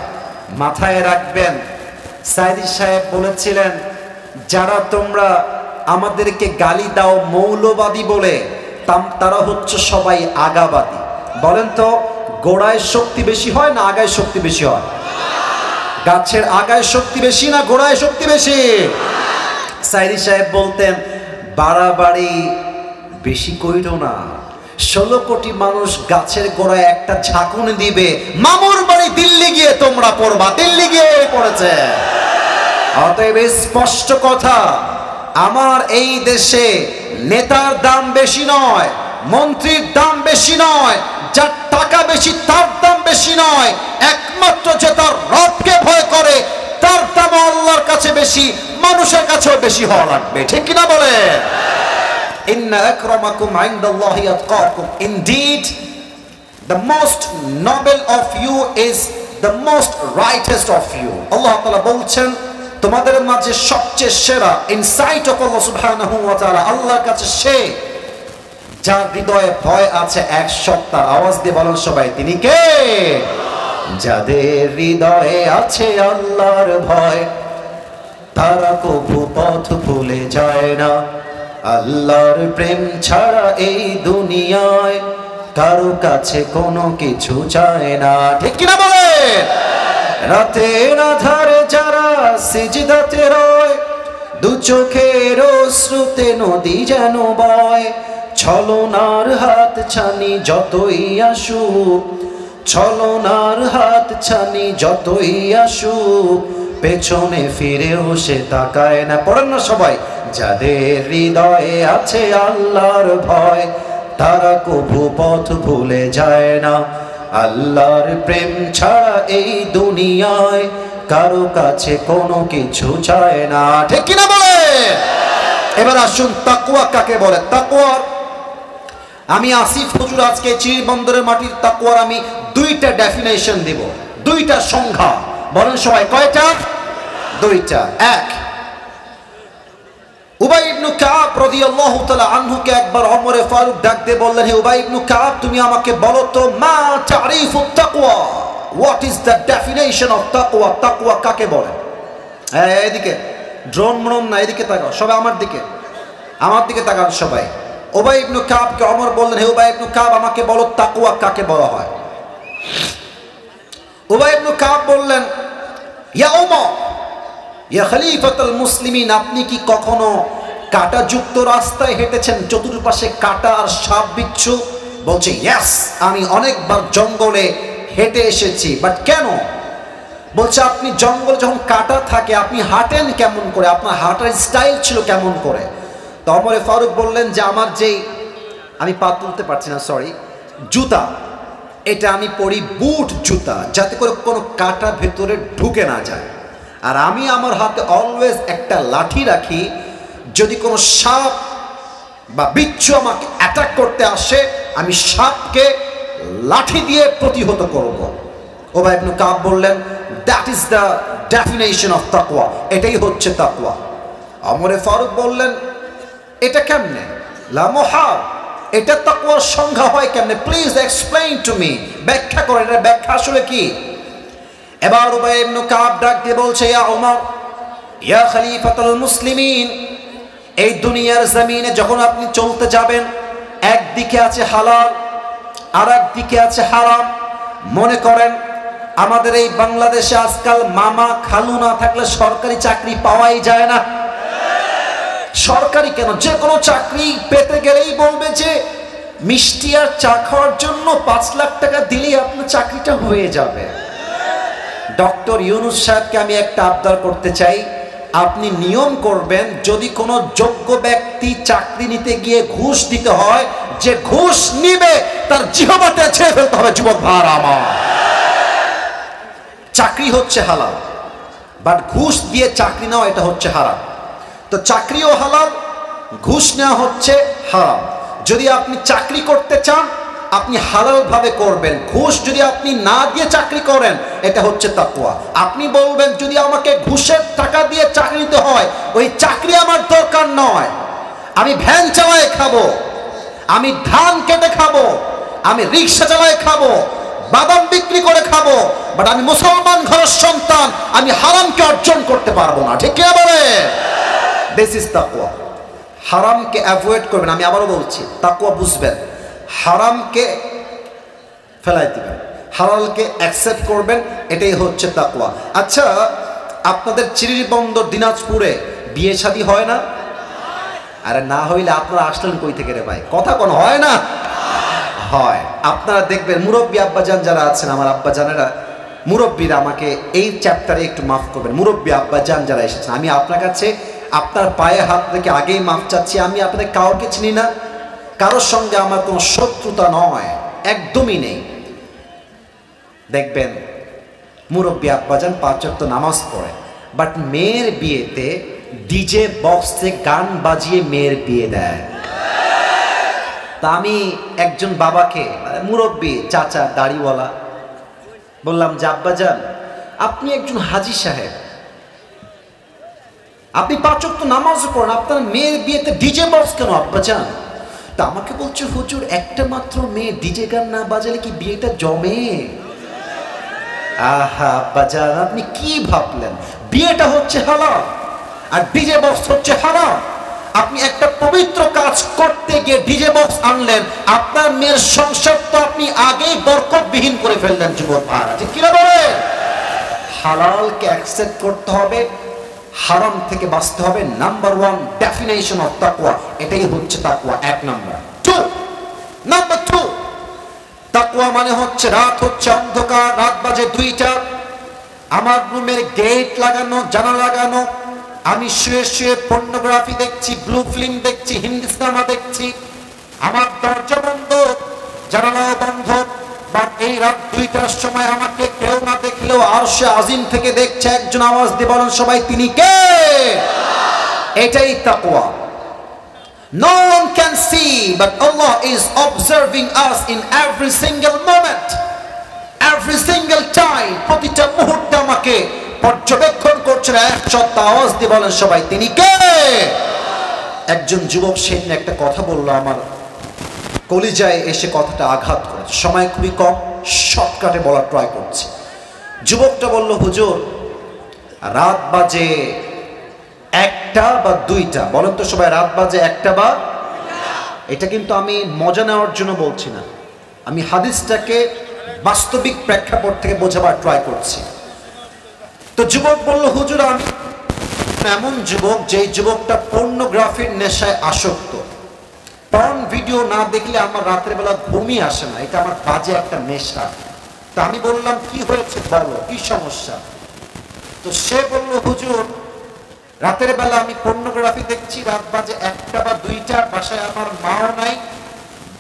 মাথায় রাখবেন, সাইদি সাহেব বলেছিলেন যারা তোমরা আমাদেরকে গালি দাও মৌলবাদী বলে, তারা হচ্ছে সবাই আগাবাদী। বলেন তো, গোড়ায় শক্তি বেশি হয় না আগায় শক্তি বেশি হয়? গাছের আগায় শক্তি বেশি না গোড়ায় শক্তি বেশি? সাইদি সাহেব বলতেন বাড়াবাড়ি বেশি কইরো না, 16 কোটি মানুষ গাছের গোড়ায় একটা ঝাঁকুনি দিবে, মামুর বাড়ি দিল্লি গিয়ে তোমরা পড়বা, দিল্লি গিয়ে পড়েছে। অতএব স্পষ্ট কথা, আমার এই দেশে নেতার দাম বেশি নয়, মন্ত্রীর দাম বেশি নয়, যার টাকা বেশি তার দাম বেশি নয়, একমাত্র যে তার রবকে ভয় করে তার দাম আল্লাহর কাছে বেশি, মানুষের কাছেও বেশি হওয়া লাগবে। ঠিক কিনা বলে? ইন্না আকরামাকুম ইনদাল্লাহি আতকাকুম, indeed the most noble of you is the most righteous of you। আল্লাহ তাআলা বলছেন তোমাদের মাঝে সবচেয়ে সেরা ইনসাইট অফ আল্লাহ সুবহানাহু ওয়া তাআলা, আল্লাহর কাছে সে যার হৃদয়ে ভয় আছে এক সত্তার। আওয়াজ দিয়ে বলেন সবাই তিনি কে? যাদের হৃদয়ে আছে আল্লাহর ভয়, তারা কবু পথ ভুলে যায় না। আল্লাহর প্রেম ছাড়া এই দুনিয়ায় কারো কাছে কোনো কিছু চায় না। ঠিক কিনা বলে? রাতের আধারে যারা সিজদাতে রয়, দু চোখের অশ্রুতে নদী যেন বয়, ছলনার হাত ছানি যতই আসুক, ছলনার হাত ছানি যতই আসুক, পেছনে ফিরেও সে তাকায় না। পড়েন না সবাই, যাদের হৃদয়ে আছে আল্লাহর ভয় তারা কভু পথ ভুলে যায় না। আল্লাহর প্রেম ছাড়া এই দুনিয়ায় কারো কাছে কোনো কিছু চায় না। ঠিক কিনা বলে? এবার আসুন তাকওয়া কাকে বলে। তাকওয়ার আমি আসিফ হুজুর আজকে চিরবন্দরের মাটির তাকওয়ার আমি দুইটা ডেফিনেশন দেব, দুইটা সংজ্ঞা। বলেন সবাই কয়টা? দুইটা। এক, উবাই ইবনে কাব রাদিয়াল্লাহু তাআলা আনহুকে একবার ওমর ফারুক ডাক দিয়ে বললেন, হে উবাই ইবনে কাব, তুমি আমাকে বলো তো মা তারিফুত তাকওয়া, what is the definition of তাকওয়া? তাকওয়া কাকে বলে? এদিকে ড্রোন মরণ না, এদিকে তাকাও সবাই, আমার দিকে তাকান সবাই। উবাই ইবনে কাবকে ওমর বললেন, হে উবাই ইবনে কাব, আমাকে বলো তাকওয়া কাকে বলা হয়? উবাই ইবনে কাব বললেন, ইয়া ওমর, ইয়া খলিফাতুল মুসলিমিন, আপনি কি কখনো কাঁটাযুক্ত রাস্তায় হেঁটেছেন, চতুর্পাশে কাঁটা আর সাপ বিচ্ছু? বলছে ইয়েস, আমি অনেকবার জঙ্গলে হেঁটে এসেছি। বাট কেন? বলছে আপনি জঙ্গলে যখন কাঁটা থাকে আপনি হাঁটেন কেমন করে, আপনার হাঁটার স্টাইল ছিল কেমন করে? তো ওমর ফারুক বললেন যে আমার যেই, আমি পা তুলতে পারছি না সরি, জুতা, এটা আমি পরি বুট জুতা, যাতে করে কোনো কাঁটা ভেতরে ঢুকে না যায়। আর আমি আমার হাতে অলওয়েজ একটা লাঠি রাখি, যদি কোনো সাপ বা বিচ্ছু আমাকে অ্যাটাক করতে আসে আমি সাপকে লাঠি দিয়ে প্রতিহত করব। উবাই ইবনে কাব বললেন, that is the definition of তাকওয়া, এটাই হচ্ছে তাকওয়া। ওমর ফারুক বললেন, এটা কেমনে? লা মুহাল, এটা তাকওয়ার সংজ্ঞা হয় কেমনে? প্লিজ এক্সপ্লেইন টু মি, ব্যাখ্যা করেন, এটা ব্যাখ্যা আসলে কি? এবার উবাই ইবনে কাব ডাক দিয়ে বলছে, ইয়া ওমর, ইয়া খলিফাতুল মুসলিমিন, এই দুনিয়ার জমিনে যখন আপনি চলতে যাবেন, একদিকে আছে হালাল আর একদিকে আছে হারাম। মনে করেন আমাদের এই বাংলাদেশে আজকাল মামা খালু না থাকলে সরকারি চাকরি পাওয়াই যায় না। সরকারি কেন, যে কোনো চাকরি পেতে গেলেই বলবে যে মিষ্টি আর চা খাওয়ার জন্য 5 লাখ টাকা দিলেই আপনার চাকরিটা হয়ে যাবে। ডক্টর ইউনূস সাহেবকে আমি একটা আবদার করতে চাই, আপনি নিয়ম করবেন যদি কোনো যোগ্য ব্যক্তি চাকরি নিতে গিয়ে ঘুষ দিতে হয়, যে ঘুষ নিবে তার জিহ্বাটা ছেড়ে ফেলতে হবে। যুবক ভাইরা আমার, চাকরি হচ্ছে হালাল, বাট ঘুষ দিয়ে চাকরি নেওয়া এটা হচ্ছে হারাম। তো চাকরিও হালাল, ঘুষ নেওয়া হচ্ছে হারাম। যদি আপনি চাকরি করতে চান আপনি হালাল ভাবে করবেন, ঘুষ যদি আপনি না দিয়ে চাকরি করেন এটা হচ্ছে তাকওয়া। আপনি বলবেন যদি আমাকে ঘুষের টাকা দিয়ে চাকরি নিতে হয় ওই চাকরি আমার দরকার নয়, আমি ভ্যান চালায় খাবো, আমি ধান কেটে খাবো, আমি রিক্সা চালায় খাবো, বাদাম বিক্রি করে খাবো, বাট আমি মুসলমান ঘরের সন্তান, আমি হারামকে অর্জন করতে পারবো না। ঠিক কি বলে? দিস ইজ তাকওয়া। হারামকে অ্যাভয়েড করবেন। আমি আবারও বলছি, তাকওয়া বুঝবেন, হারামকে ফেলাই দিবেন, হালালকে অ্যাকসেপ্ট করবেন, এটাই হচ্ছে তাকওয়া। আচ্ছা, আপনাদের চিরিরবন্দর দিনাজপুরে বিয়ে শাদী হয় না? আরে না হইলে আপনারা আসলেন কই থেকে রে ভাই? কথা কোন হয় না? হয়। আপনারা দেখবেন মুরব্বী আব্বাজান যারা আছেন, আমার আব্বাজানেরা, মুরব্বীরা, আমাকে এই চ্যাপ্টারে একটু মাফ করবেন। মুরব্বী আব্বাজান যারা এসেছেন, আমি আপনার কাছে আপনার পায়ে হাত রেখে আগেই মাফ চাচ্ছি। আমি আপনাদের কাউকে চিনি না, কারোর সঙ্গে আমার কোনো শত্রুতা নয়, একদমই নেই। দেখবেন মুরব্বী আব্বাজান 5 ওয়াক্ত নামাজ পড়ে, বাট মেয়ের বিয়েতে ডিজে বক্সে গান বাজিয়ে মেয়ের বিয়ে দেয়। তা আমি একজন বাবাকে, মুরব্বী চাচা দাড়িওয়ালা, বললাম যে আব্বাজান আপনি একজন হাজী সাহেব, আপনি 5 ওয়াক্ত নামাজ পড়েন, আপনার মেয়ের বিয়েতে ডিজে বক্স কেন আব্বাজান? তা আমাকে বলছে হুজুর একটা মাত্র মেয়ে, ডিজে গান না বাজালে কি বিয়েটা জমে? আহা আব্বাজান আপনি কি ভাবলেন? বিয়েটা হচ্ছে হালাল আর ডিজে বক্স হচ্ছে হারাম। আপনি একটা পবিত্র কাজ করতে গিয়ে ডিজে বক্স আনলেন, আপনার মেয়ের সংসার তো আপনি আগেই বরকতবিহীন করে ফেললেন। যুবক ভাইরা, ঠিক কি না বলে? হালালকে অ্যাকসেপ্ট করতে হবে, হারাম থেকে বাঁচতে হবে। নাম্বার 1 ডেফিনেশন অফ তাকওয়া, এটাই হচ্ছে তাকওয়া। 1 নাম্বার। 2 নাম্বার 2 তাকওয়া মানে হচ্ছে রাত হচ্ছে অন্ধকার, রাত বাজে 2টা, আমার রুমের গেট লাগানো, জানালা লাগানো, আমি শুয়ে শুয়ে পর্নোগ্রাফি দেখছি, ব্লু ফিল্ম দেখছি, হিন্দি সিনেমা দেখছি, আমার দরজা বন্ধ, জানালা বন্ধ। বাট এই রাত 2টার সময় আমাকে কেউ না দেখলেও আরশে আজিম থেকে দেখছে একজন, আওয়াজ দিয়ে বলেন সবাই, তিনি কে? এটাই তাকওয়া। No one can see, but Allah is observing us in every single moment, every single time. প্রতিটা মুহূর্তে আমাকে পর্যবেক্ষণ করছেন। একসাথে আওয়াজ দিয়ে বলেন সবাই, তিনি কে? একজন যুবক সেদিন একটা কথা বলল, আমার কলিজায় এসে কথাটা আঘাত করেছে। সময় খুবই কম, শর্টকাটে বলার ট্রাই করছি। যুবকটা বলল, হুজুর রাত বাজে 1টা বা 2টা, বলেন তো সবাই, রাত বাজে 1টা বা? এটা কিন্তু আমি মজা নেওয়ার জন্য বলছি না, আমি হাদিসটাকে বাস্তবিক প্রেক্ষাপট থেকে বোঝাবার ট্রাই করছি। তো যুবক বলল, হুজুর আমি এমন যুবক, যে যুবকটা পর্নোগ্রাফির নেশায় আসক্ত। পর্ন ভিডিও না দেখলে আমার রাতের বেলা ঘুমই আসে না, এটা আমার বাজে একটা নেশা। তা আমি বললাম, কি হয়েছে বলো, কি সমস্যা? তো সে বলল, হুজুর রাতের বেলা আমি পর্নোগ্রাফি দেখছি, রাত বাজে 1টা বা 2টা, বাসায় আমার মাও নাই,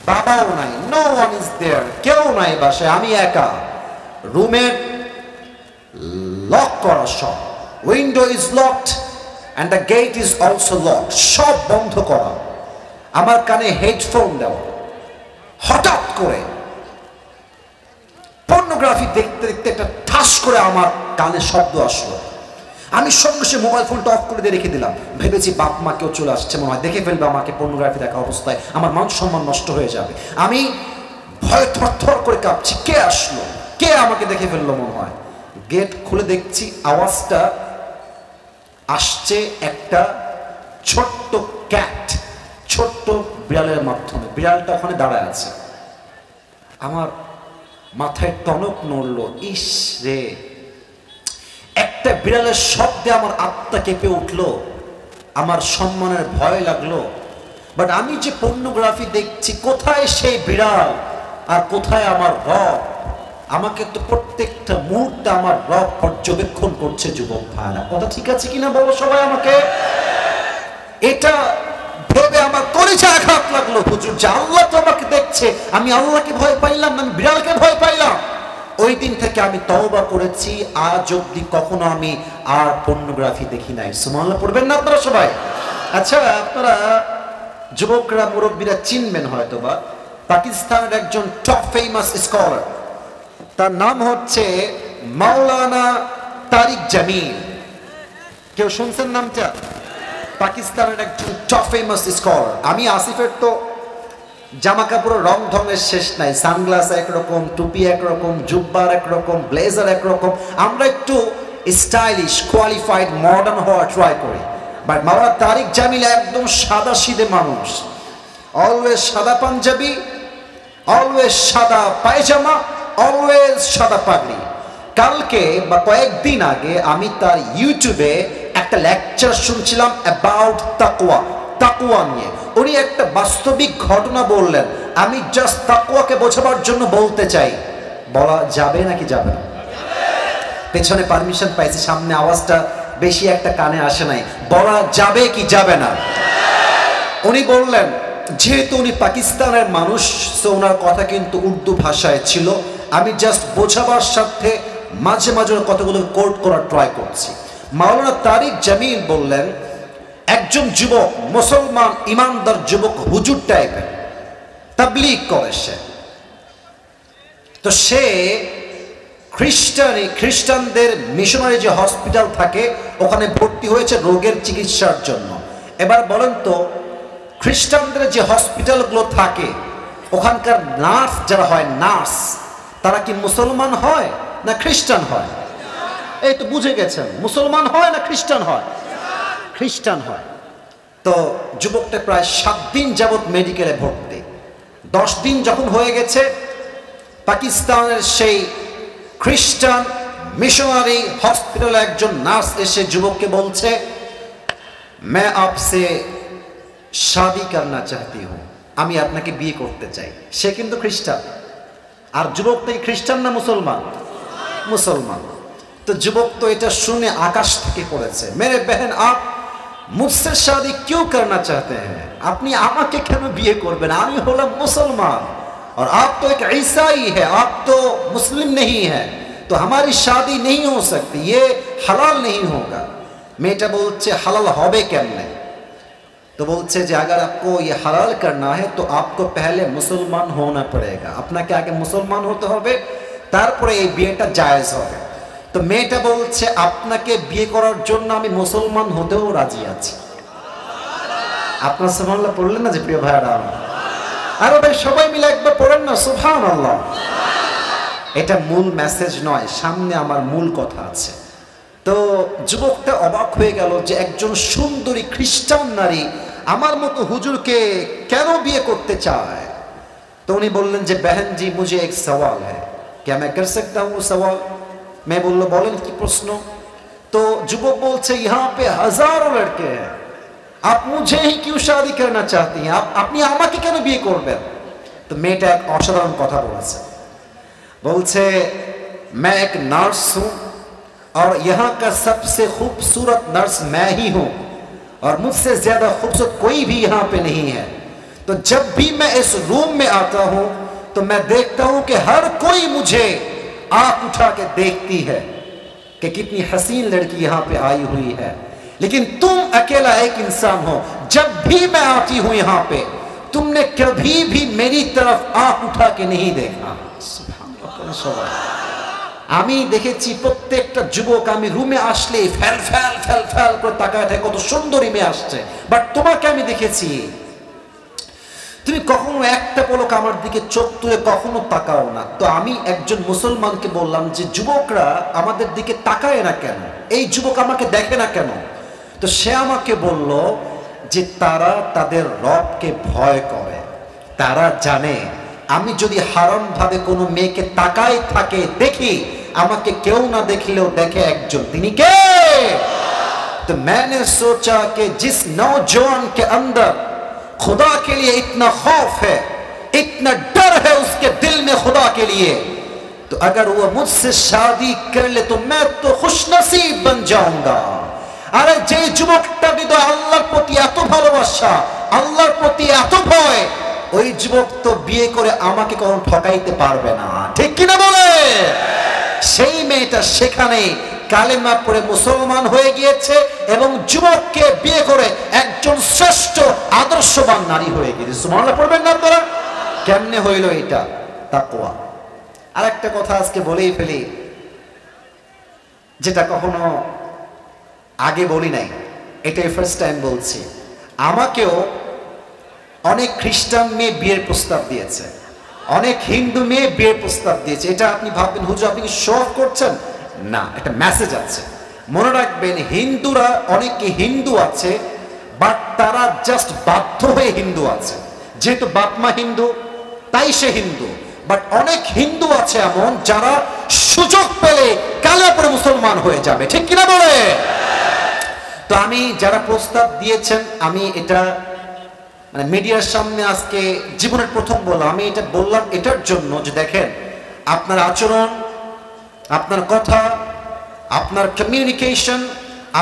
বাবাও নাই, নো ওয়ান ইজ দেয়ার, কেউ নাই বাসায়, আমি একা। রুমের লক করা, সব window is locked and the gate is also locked, সব বন্ধ করা, আমার কানে হেডফোন দেওয়া। হঠাৎ করে পর্নোগ্রাফি দেখতে দেখতে একটা ঠাস করে আমার কানে শব্দ আসলো। আমি সঙ্গে সঙ্গে মোবাইল ফোনটা অফ করে দিয়ে রেখে দিলাম। ভেবেছি বাপ মা কেউ চলে আসছে, মনে হয় দেখে ফেলবে আমাকে পর্নোগ্রাফি দেখা অবস্থায়, আমার মান সম্মান নষ্ট হয়ে যাবে। আমি ভয়ে থরথর করে কাঁপছি, কে আসলো, কে আমাকে দেখে ফেললো মনে হয়। গেট খুলে দেখছি আওয়াজটা আসছে একটা ছোট্ট ক্যাট, ছোট্ট বিড়ালের মাধ্যমে। বিড়ালটা ওখানে দাঁড়ায় আছে। আমার মাথায় টনক নড়ল, ইস রে, একটা বিড়ালের শব্দে আমার আত্মা কেঁপে উঠলো, আমার সম্মানের ভয় লাগলো। বাট আমি যে পর্নোগ্রাফি দেখছি, কোথায় সেই বিড়াল আর কোথায় আমার রব? আমাকে তো প্রত্যেকটা মুহূর্তে আমার রব পর্যবেক্ষণ করছে। যুবক ভাইরা, কথা ঠিক আছে কিনা বলো সবাই আমাকে। এটা ভেবে আমার কলিজা আঘাত লাগলো, হুজুর যে আল্লাহ তো আমাকে দেখছে, আমি আল্লাহকে ভয় পাইলাম না, আমি বিড়ালকে ভয় পাইলাম। ওই দিন থেকে আমি তওবা করেছি, আজ অব্দি কখনো আমি আর পর্নোগ্রাফি দেখি নাই। সুবহানাল্লাহ পড়বেন না আপনারা সবাই? আচ্ছা, আপনারা যুবকরা, মুরব্বীরা চিনবেন হয়তো বা, পাকিস্তানের একজন টপ ফেমাস স্কলার, তার নাম হচ্ছে মাওলানা তারিক জামিল। কেউ শুনছেন নামটা? পাকিস্তানের একজন টপ ফেমাস স্কলার। আমি আসিফের তো জামা কাপড়ের রং ঢঙের শেষ নাই, সানগ্লাস একরকম, টুপি একরকম, জুব্বার একরকম, ব্লেজার একরকম। আমরা একটু স্টাইলিশ, কোয়ালিফাইড, মডার্ন হওয়ার ট্রাই করি। বাট মাওলানা তারিক জামিল একদম সাদা সিধে মানুষ, অলওয়েজ সাদা পাঞ্জাবি, অলওয়েজ সাদা পায়জামা, অলওয়েজ সাদা পাগড়ি। কালকে বা কয়েকদিন আগে আমি তার ইউটিউবে একটা লেকচার শুনছিলাম অ্যাবাউট তাকওয়া, তাকওয়া নিয়ে। উনি একটা বাস্তবিক ঘটনা বললেন, আমি জাস্ট তাকওয়াকে বোঝাবার জন্য বলতে চাই। বলা যাবে নাকি যাবে না? পেছনে পারমিশন পাইছি, সামনে আওয়াজটা বেশি একটা কানে আসে নাই। বলা যাবে কি যাবে না? উনি বললেন, যেহেতু উনি পাকিস্তানের মানুষ, সো ওনার কথা কিন্তু উর্দু ভাষায় ছিল। আমি জাস্ট বোঝাবার সাথে মাঝে মাঝে কতগুলো কোট করার ট্রাই করছি। মাওলানা তারিক জামিল বললেন, একজন যুবক, মুসলমান ইমানদার যুবক, হুজুর টাইপের, তাবলীগ করে সে। তো সে খ্রিস্টানদের মিশনারি যে হসপিটাল থাকে, ওখানে ভর্তি হয়েছে রোগের চিকিৎসার জন্য। এবার বলেন তো, খ্রিস্টানদের যে হসপিটালগুলো থাকে, ওখানকার নার্স যারা হয়, নার্স, তারা কি মুসলমান হয় না খ্রিস্টান হয়? এই তো বুঝে গেছেন, মুসলমান হয় না খ্রিস্টান হয়? খ্রিস্টান হয়। তো যুবকটা প্রায় 7 দিন যাবৎ মেডিকেলে ভর্তি। 10 দিন যখন হয়ে গেছে, পাকিস্তানের সেই খ্রিস্টান মিশনারি হসপিটালে একজন নার্স এসে যুবককে বলছে, मैं आपसे शादी करना चाहती हूँ, আমি আপনাকে বিয়ে করতে চাই। সে কিন্তু খ্রিস্টান। আর যুবকটা কি খ্রিস্টান না মুসলমান? মুসলমান। তো যুবক তো এটা শুনে আকাশ থেকে পড়েছে, মেরে বহন আপ মুঝসে শাদি কিউ করনা চাহতে হ্যাঁ, আপনি আমাকে কেন বিয়ে করবেন, আমি হলাম মুসলমান और आप तो एक ईसाई है, आप तो मुस्लिम नहीं है, तो हमारी शादी नहीं हो सकती, ये हलाल नहीं होगा। मेटा बोलছে হালাল হবে কেমনে? तो बोलছে যে अगर आपको ये हलाल करना है तो आपको पहले मुसलमान होना पड़ेगा, আপনাকে আগে মুসলমান হতে হবে, তারপরে এই বিয়েটা জায়েজ হবে। তো মেয়েটা বলছে আপনাকে বিয়ে করার জন্য আমি মুসলমান হতেও রাজি আছি। আপনার সুবহানাল্লাহ পড়লেন না যে প্রিয় ভাইরা? আরে ভাই সবাই মিলে একবার পড়েন না সুবহানাল্লাহ। এটা মূল মেসেজ নয়, সামনে আমার মূল কথা আছে। তো যুবকটা অবাক হয়ে গেল যে একজন সুন্দরী খ্রিস্টান নারী আমার মতো হুজুরকে কেন বিয়ে করতে চায়। তো উনি বললেন যে बहन जी मुझे एक सवाल है, क्या मैं कर सकता हूँ सवाल? मैं बोललो बोलें की प्रश्न। तो যুবক বলছে यहाँ पे हजारों लड़के हैं, आप मुझे ही क्यों शादी करना चाहती हैं, आप अपनी আমাকে কেন বিয়ে করবেন? তো মেয়েটা এক অসাধারণ কথা বলেছে, बोलছে मैं एक नर्स हूँ और यहाँ का सबसे खूबसूरत नर्स मैं ही हूँ और मुझसे ज्यादा खूबसूरत कोई भी यहाँ पे नहीं है। तो जब भी मैं इस रूम में आता हूँ तो मैं देखता हूँ कि हर कोई मुझे आंख उठा के देखती है कि कितनी हसीन लड़की यहाँ पे आई हुई है, लेकिन तुम अकेला एक इंसान हो, जब भी मैं आती हूँ यहाँ पे तुमने कभी भी मेरी तरफ आंख उठा के नहीं देखा। আমি দেখেছি প্রত্যেকটা যুবক আমি রুমে আসলে ফেল ফেল ফেল ফেল করে তাকায় থাকে, কত সুন্দরী মেয়ে আসছে, বাট তোমাকে আমি দেখেছি তুমি কখনো একটা পলক আমার দিকে চোখ তুলে কখনো তাকাও না। তো আমি একজন মুসলমানকে বললাম যে যুবকরা আমাদের দিকে তাকায় না কেন, এই যুবক আমাকে দেখে না কেন? তো সে আমাকে বলল যে তারা তাদের রবকে ভয় করে, তারা জানে আমি যদি হারাম ভাবে কোনো মেয়েকে তাকায় থাকে দেখি, আমাকে কেউ না দেখলেও দেখে একজন, তিনি কে? तो मैंने सोचा कि जिस नौजवान के अंदर खुदा के लिए इतना खौफ है, इतना डर है उसके दिल में खुदा के लिए, तो अगर वो मुझसे शादी कर ले तो मैं तो खुशनसीब बन जाऊंगा। अरे जे যুবকটা হৃদয় আল্লাহর প্রতি এত ভালোবাসা, আল্লাহর প্রতি এত ভয়, ওই যুবক তো বিয়ে করে আমাকে কখনো ঠকাইতে পারবে না, ঠিক কিনা বলে? সেই মেয়েটা সেখানে কালেমা পড়ে মুসলমান হয়ে গিয়েছে এবং যুবককে বিয়ে করে একজন শ্রেষ্ঠ আদর্শবান নারী হয়ে গিয়েছে। সুবহানাল্লাহ পড়বেন না আপনারা? কেমনে হইল এটা? তাকওয়া। আর একটা কথা আজকে বলেই ফেলি, যেটা কখনো আগে বলি নাই, এটাই ফার্স্ট টাইম বলছি। আমাকেও অনেক খ্রিস্টান মেয়ে বিয়ের প্রস্তাব দিয়েছে, অনেক হিন্দু মেয়ে বিয়ের প্রস্তাব দিয়েছে। এটা আপনি ভাববেন হুজুর আপনি কি শো অফ করছেন? না, একটা মেসেজ আছে। মনে রাখবেন হিন্দুরা, অনেকে হিন্দু আছে বাট তারা জাস্ট বাধ্য হয়ে হিন্দু আছে, যেহেতু বাপ মা হিন্দু তাই সে হিন্দু। বাট অনেক হিন্দু আছে এমন যারা সুযোগ পেলে কালে পরে মুসলমান হয়ে যাবে, ঠিক কিনা বলে? তো আমি যারা প্রস্তাব দিয়েছেন, আমি এটা মানে মিডিয়ার সামনে আজকে জীবনের প্রথম বললাম, আমি এটা বললাম এটার জন্য যে দেখেন আপনার আচরণ, আপনার কথা, আপনার কমিউনিকেশন,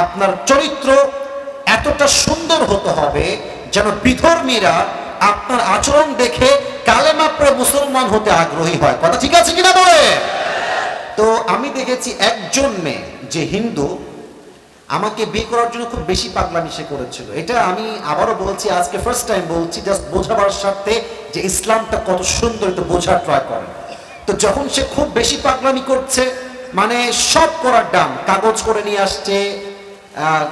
আপনার চরিত্র এতটা সুন্দর হতে হবে যেন বিধর্মীরা আপনার আচরণ দেখে কালেমা পড়ে মুসলমান হতে আগ্রহী হয়। কথা ঠিক আছে কিনা বলে? তো আমি দেখেছি একজন মেয়ে যে হিন্দু আমাকে বিয়ে করার জন্য খুব বেশি পাগলামি সে করেছিল। এটা আমি আবারও বলছি, আজকে ফার্স্ট টাইম বলছি, জাস্ট বোঝাবার স্বার্থে যে ইসলামটা কত সুন্দর এটা বোঝার ট্রাই করে। তো যখন সে খুব বেশি পাগলামি করছে, মানে সব করার ডান, কাগজ করে নিয়ে আসছে,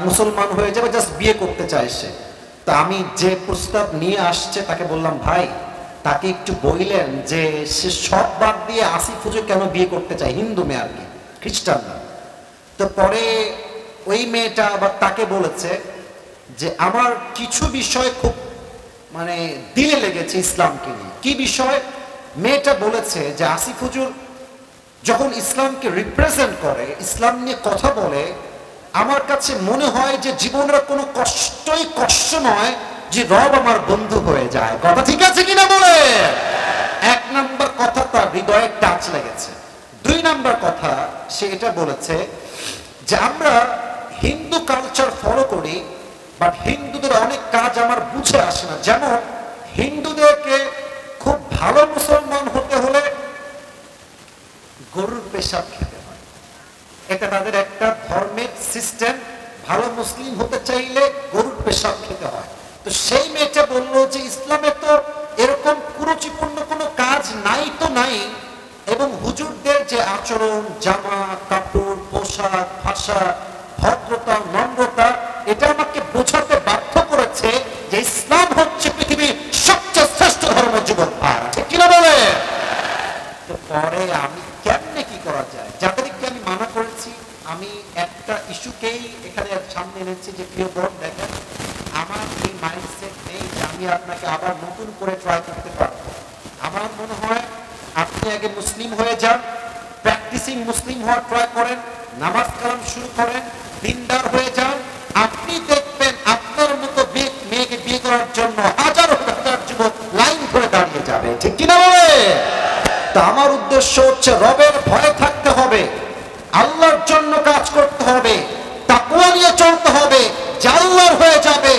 মুসলমান হয়ে যাবে, জাস্ট বিয়ে করতে চায় সে। তা আমি যে প্রস্তাব নিয়ে আসছে তাকে বললাম ভাই, তাকে একটু বললেন যে সে সব বাদ দিয়ে আসিফ হুজুর কেন বিয়ে করতে চায়, হিন্দু মেয়ে আর কি, খ্রিস্টান না। তো পরে ওই মেয়েটা আবার তাকে বলেছে যে আমার কিছু বিষয় খুব মানে দিলে লেগেছে ইসলামকে নিয়ে। কি বিষয়? মেয়েটা বলেছে যে আসিফ হুজুর যখন ইসলামকে রিপ্রেজেন্ট করে, ইসলাম নিয়ে কথা বলে, আমার কাছে মনে হয় যে জীবনের কোনো কষ্টই কষ্ট নয় যে রব আমার বন্ধু হয়ে যায়। কথা ঠিক আছে কিনা বলে? এক নাম্বার কথা তার হৃদয়ে টাচ লেগেছে। দুই নাম্বার কথা সে এটা বলেছে যে আমরা হিন্দু কালচার ফলো করি, বাট হিন্দুদের অনেক কাজ আমার বুঝে আসে না। যেমন হিন্দুদেরকে খুব ভালো মুসলমান হতে হলে গরুর পেশাব খেতে হয়, এটা তাদের একটা ধর্মের সিস্টেম। ভালো মুসলিম হতে চাইলে গরুর পেশাব খেতে হয়। তো সেই মেয়েটা বললো যে ইসলামে তো এরকম কুরুচিপূর্ণ কোনো কাজ নাই তো নাই, এবং হুজুরদের যে আচরণ, জামা কাপড়, পোশাক, ভাষা, ভদ্রতা, নম্রতা, এটা আমাকে বোঝাতে বাধ্য করেছে যে ইসলাম হচ্ছে পৃথিবীর সবচেয়ে শ্রেষ্ঠ ধর্ম। যুবক ভাই ঠিক কিনা বলে? তো পরে আমি কেমনে কি করা যায়, যাদেরকে আমি মানা করেছি, আমি একটা ইস্যুকেই এখানে সামনে এনেছি যে প্রিয় বোন দেখেন, আমার এই মাইন্ডসেট নেই যে আমি আপনাকে আবার নতুন করে ট্রাই করতে পারবো। আমার মনে হয় আপনি আগে মুসলিম হয়ে যান, প্র্যাকটিসিং মুসলিম হওয়ার ট্রাই করেন, নামাজ কালাম শুরু করেন, দিনদার হয়ে যান। আপনি দেখবেন আপনার মতো মেয়েকে বিয়ে করার জন্য হাজার হাজার যুবক লাইন করে দাঁড়িয়ে যাবে। ঠিক কিনা বলে? তা আমার উদ্দেশ্য হচ্ছে রবের ভয়ে থাকতে হবে, আল্লাহর জন্য কাজ করতে হবে, তাকওয়া নিয়ে চলতে হবে। যে আল্লাহর হয়ে যাবে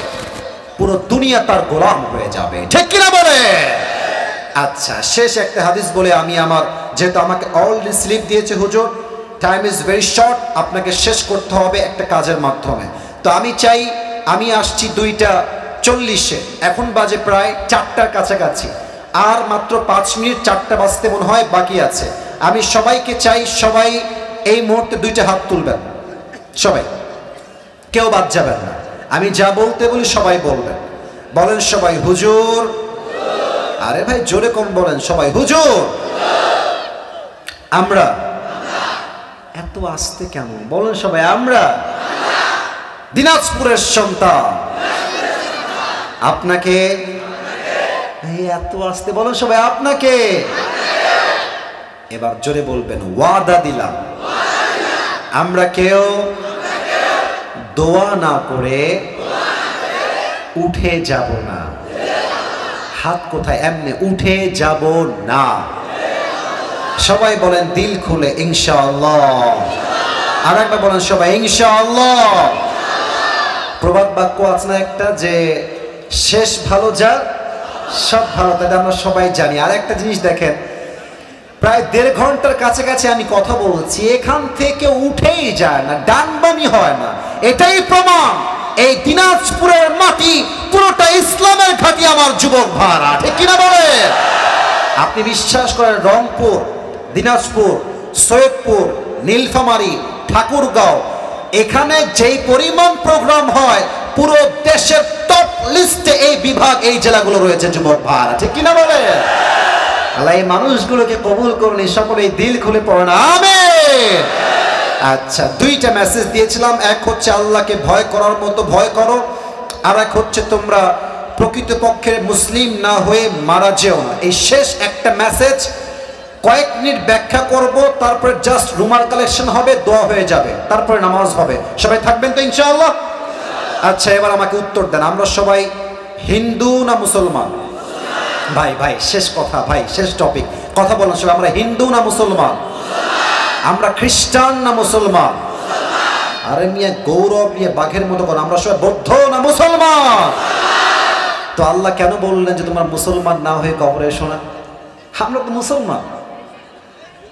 পুরো দুনিয়া তার গোলাম হয়ে যাবে। ঠিক কিনা বলে? আচ্ছা, শেষ একটা হাদিস বলে আমি আমার, যেহেতু আমাকে অলরেডি স্লিপ দিয়েছে হুজুর, টাইম ইজ ভেরি শর্ট, আপনাকে শেষ করতে হবে একটা কাজের মাধ্যমে। তো আমি চাই, আমি আসছি 2:40, এখন বাজে প্রায় 4টার কাছাকাছি, আর মাত্র 5 মিনিট 4টা বাজতে মনে হয় বাকি আছে। আমি সবাইকে চাই, সবাই এই মুহূর্তে 2টা হাত তুলবেন, সবাই, কেউ বাদ যাবেন না। আমি যা বলতে বলি সবাই বলবেন। বলেন সবাই হুজুর। আরে ভাই জোরে কম বলেন সবাই হুজুর। আমরা। এত আস্তে কেন বলেন সবাই? আমরা দিনাজপুরের সন্তান। আপনাকে এত আস্তে বলেন সবাই। আপনাকে এবার জোরে বলবেন, ওয়াদা দিলাম আমরা কেউ দোয়া না করে উঠে যাব না। হাত কোথায়? এমনি উঠে যাব না। সবাই বলেন দিল খুলে ইনশাআল্লাহ। আর একবার বলেন সবাই ইনশাআল্লাহ। প্রবাদ বাক্য আছে না একটা, যে শেষ ভালো যা সব ভালো, তাই আমরা সবাই জানি। আর একটা জিনিস দেখেন, প্রায় 1.5 ঘন্টার কাছাকাছি আমি কথা বলছি, এখান থেকে উঠেই যায় না, ডানবামি হয় না। এটাই প্রমাণ এই দিনাজপুরের মাটি পুরোটা ইসলামের ঘাঁটি আমার যুবক ভাইরা। ঠিক কিনা বলে? আপনি বিশ্বাস করেন, রংপুর, দিনাজপুর, সৈয়দপুর, নীলফামারী, ঠাকুরগাঁও, এখানে যেই পরিমাণ প্রোগ্রাম হয় পুরো দেশের টপ লিস্টে এই বিভাগ, এই জেলাগুলো রয়েছে যুবক ভাইরা। ঠিক কিনা বলে? আল্লাহ এই মানুষগুলোকে কবুল করুন, সকলে দিল খুলে পড়েন আমিন। আচ্ছা, 2টা মেসেজ দিয়েছিলাম, এক হচ্ছে আল্লাহকে ভয় করার মতো ভয় করো, আর এক হচ্ছে তোমরা প্রকৃতপক্ষে মুসলিম না হয়ে মারা যেও না। এই শেষ একটা মেসেজ কয়েক মিনিট ব্যাখ্যা করব, তারপরে জাস্ট রুমাল কালেকশন হবে, দোয়া হয়ে যাবে, তারপরে নামাজ হবে। সবাই থাকবেন তো ইনশাআল্লাহ? আচ্ছা, এবার আমাকে উত্তর দেন, আমরা সবাই হিন্দু না মুসলমান? ভাই ভাই শেষ কথা, ভাই শেষ টপিক, কথা বলেন সবাই, আমরা হিন্দু না মুসলমান? আমরা খ্রিস্টান না মুসলমান? আরে মিয়া গৌরব নিয়ে বাঘের মতো কর, আমরা সবাই বৌদ্ধ না মুসলমান? তো আল্লাহ কেন বললেন যে তোমরা মুসলমান না হয়ে কবরে এসো না? আমরা তো মুসলমান,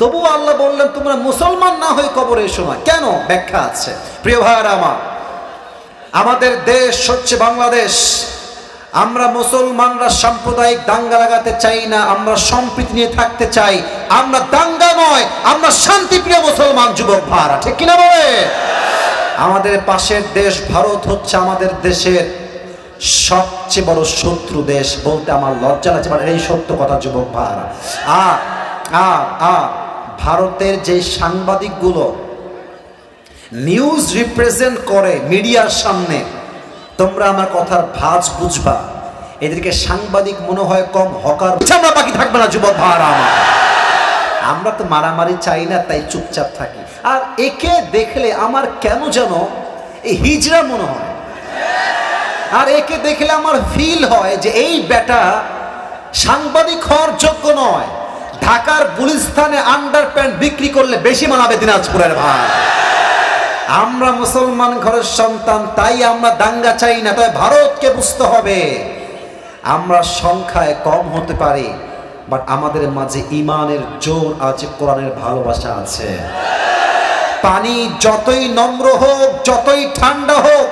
তবুও আল্লাহ বললেন তোমরা মুসলমান না হয়ে কবরে এসো না। কেন? ব্যাখ্যা আছে। প্রিয় ভাইরা আমার, আমাদের দেশ হচ্ছে বাংলাদেশ। আমরা মুসলমানরা সাম্প্রদায়িক দাঙ্গা লাগাতে চাই না, আমরা সম্প্রীতি নিয়ে থাকতে চাই। আমরা দাঙ্গা নয়, আমরা শান্তিপ্রিয় মুসলমান যুবক ভাইরা। ঠিক কিনা বলে? আমাদের পাশের দেশ ভারত হচ্ছে আমাদের দেশের সবচেয়ে বড় শত্রু দেশ। বলতে আমার লজ্জা লাগছে, মানে এই সত্য কথা যুবক ভাইরা। ভারতের যে সাংবাদিকগুলো নিউজ রিপ্রেজেন্ট করে মিডিয়ার সামনে, তোমরা আমার কথার ভাঁজ বুঝবা, এদেরকে সাংবাদিক মনে হয় কম, হকার আমরা বাকি থাকবে না যুবক ভাইরা। আমরা তো মারামারি চাই না, তাই চুপচাপ থাকি। আর একে দেখলে আমার কেন যেন এই হিজড়া মনে হয়, আর একে দেখলে আমার ফিল হয় যে এই বেটা সাংবাদিক হওয়ার যোগ্য নয়। ঢাকার গুলিস্তানে আন্ডারপ্যান্ট বিক্রি করলে বেশি মানাবে দিনাজপুরের ভাই। আমরা মুসলমান ঘরের সন্তান, তাই আমরা দাঙ্গা চাই না। তবে ভারতকে বুঝতে হবে আমরা সংখ্যায় কম হতে পারি, বাট আমাদের মাঝে ইমানের জোর আছে, কোরআনের ভালোবাসা আছে। পানি যতই নম্র হোক, যতই ঠান্ডা হোক,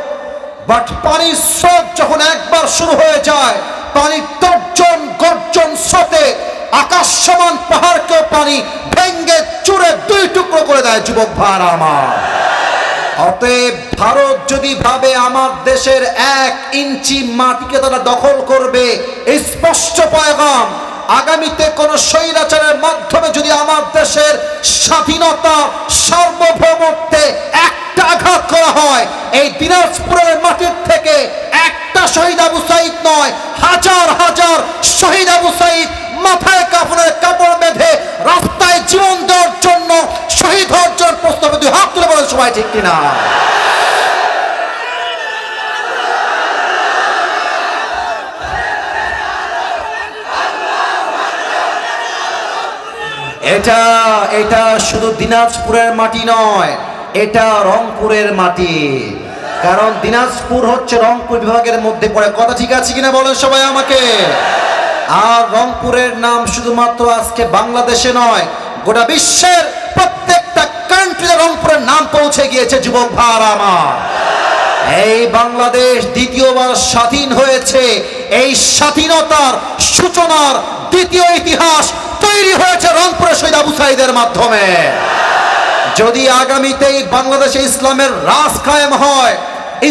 বাট পানির স্রোত যখন একবার শুরু হয়ে যায়, পানির তর্জন গর্জন স্রোতে আকাশ সমান পাহাড়কেও পানি ভেঙ্গে চুরে দুই টুকরো করে দেয় যুবক ভাইরা আমার। অতএব ভারত যদি ভাবে আমার দেশের 1 ইঞ্চি মাটিকে তারা দখল করবে, স্পষ্ট পয়গাম, আগামীতে কোন স্বৈরাচারের মাধ্যমে যদি আমার দেশের স্বাধীনতা সার্বভৌমত্বে একটা আঘাত করা হয়, এই দিনাজপুরের মাটির থেকে একটা শহীদ আবু সাঈদ নয়, হাজার হাজার শহীদ আবু সাঈদ মাথায় কাফনের কাপড় বেঁধে রাস্তায় জীবন দেওয়ার জন্য শহীদ হওয়ার জন্য প্রস্তাব। দুই হাত তুলে বলেন সবাই, ঠিক কিনা? এটা শুধু দিনাজপুরের মাটি নয়, এটা রংপুরের মাটি। কারণ দিনাজপুর হচ্ছে রংপুর বিভাগের মধ্যে পড়ে। কথা ঠিক আছে কিনা বলেন সবাই আমাকে। আর রংপুরের নাম শুধুমাত্র আজকে বাংলাদেশে নয়, গোটা বিশ্বের প্রত্যেকটা কান্ট্রিতে রংপুরের নাম পৌঁছে গিয়েছে যুবক ভাইরা আমার। এই বাংলাদেশ দ্বিতীয়বার স্বাধীন হয়েছে, এই স্বাধীনতার সূচনার দ্বিতীয় ইতিহাস তৈরি হয়েছে রংপুরের শহীদ আবু সাঈদের মাধ্যমে। যদি আগামীতেই বাংলাদেশে ইসলামের রাজ কায়েম হয়,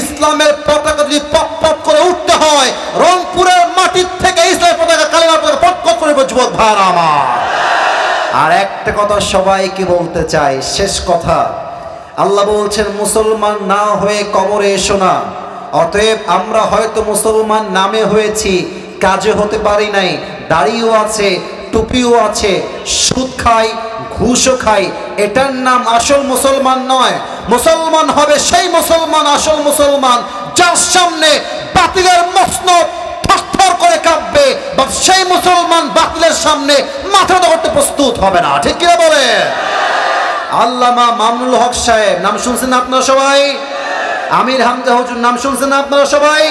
ইসলামের পতাকা যদি পপ পপ করে উঠতে হয়, রংপুরের মাটির থেকে ইসলামের পতাকা, কালিমার পতাকা পপ পপ করে যুবক ভাইরা আমার। আর একটা কথা সবাইকে বলতে চাই, শেষ কথা, আল্লাহ বলছেন মুসলমান না হয়ে কবরে এসো না। অতএব আমরা হয়তো মুসলমান নামে হয়েছি, কাজে হতে পারি নাই। দাড়িও আছে, টুপিও আছে, সুদ খাই, ঘুষও খাই, এটার নাম আসল মুসলমান নয়। মুসলমান হবে সেই মুসলমান, আসল মুসলমান, যার সামনে বাতিলের মসনদ থরথর করে কাঁপবে, বা সেই মুসলমান বাতিলের সামনে মাথা করতে প্রস্তুত হবে না। ঠিক কিনা বলে? আল্লামা মামুনুল হক সাহেব নাম শুনছেন আপনারা সবাই? আমির হামজা হুজুর নাম শুনছেন আপনারা সবাই?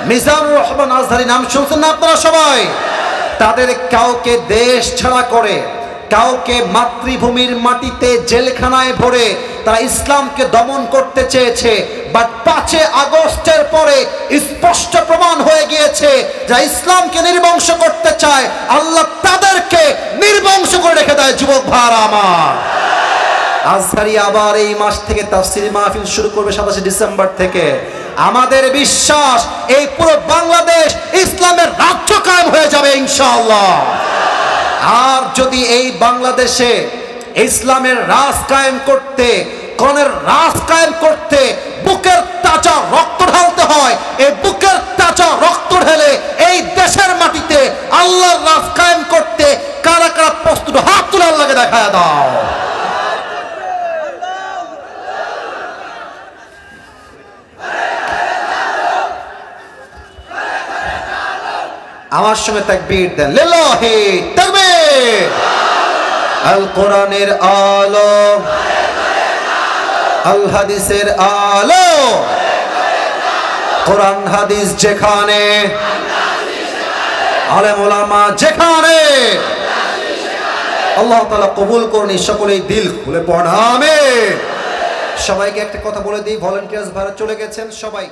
মিজানুর রহমান আজহারি নাম শুনছেন না আপনারা সবাই? তাদের কাউকে দেশ ছাড়া করে, কাউকে মাতৃভূমির মাটিতে জেলখানায় ভরে তারা ইসলামকে দমন করতে চেয়েছে। বাট 5 আগস্টের পরে স্পষ্ট প্রমাণ হয়ে গিয়েছে যা ইসলামকে নির্বংশ করতে চায়, আল্লাহ তাদেরকে নির্বংশ করে রেখে দেয় যুবক ভাইরা আমার। আজহারি আবার এই মাস থেকে তাফসীর মাহফিল শুরু করবে 27 ডিসেম্বর থেকে। আমাদের বিশ্বাস এই পুরো বাংলাদেশ ইসলামের রাজ্য কায়েম হয়ে যাবে ইনশাআল্লাহ। আর যদি এই বাংলাদেশে ইসলামের রাজ কায়েম করতে, কোরআনের রাজ কায়েম করতে বুকের তাজা রক্ত ঢালতে হয়, এই বুকের তাজা রক্ত ঢেলে এই দেশের মাটিতে আল্লাহর রাজ কায়েম করতে কারা কারা প্রস্তুত, হাত তুলে আল্লাহকে দেখায় দাও। আমার সঙ্গে তাকবীর দেন, লিল্লাহি তাকবীর। আল কোরআনের আলো, আল হাদিসের আলো, কোরআন হাদিস যেখানে, আলেম ওলামা যেখানে, আল্লাহ তাআলা কবুল করুন। সকলেই দিল খুলে পড়েন আমিন। সবাইকে একটা কথা বলে দিই, ভলান্টিয়ার্স ভাড়া চলে গেছেন সবাই।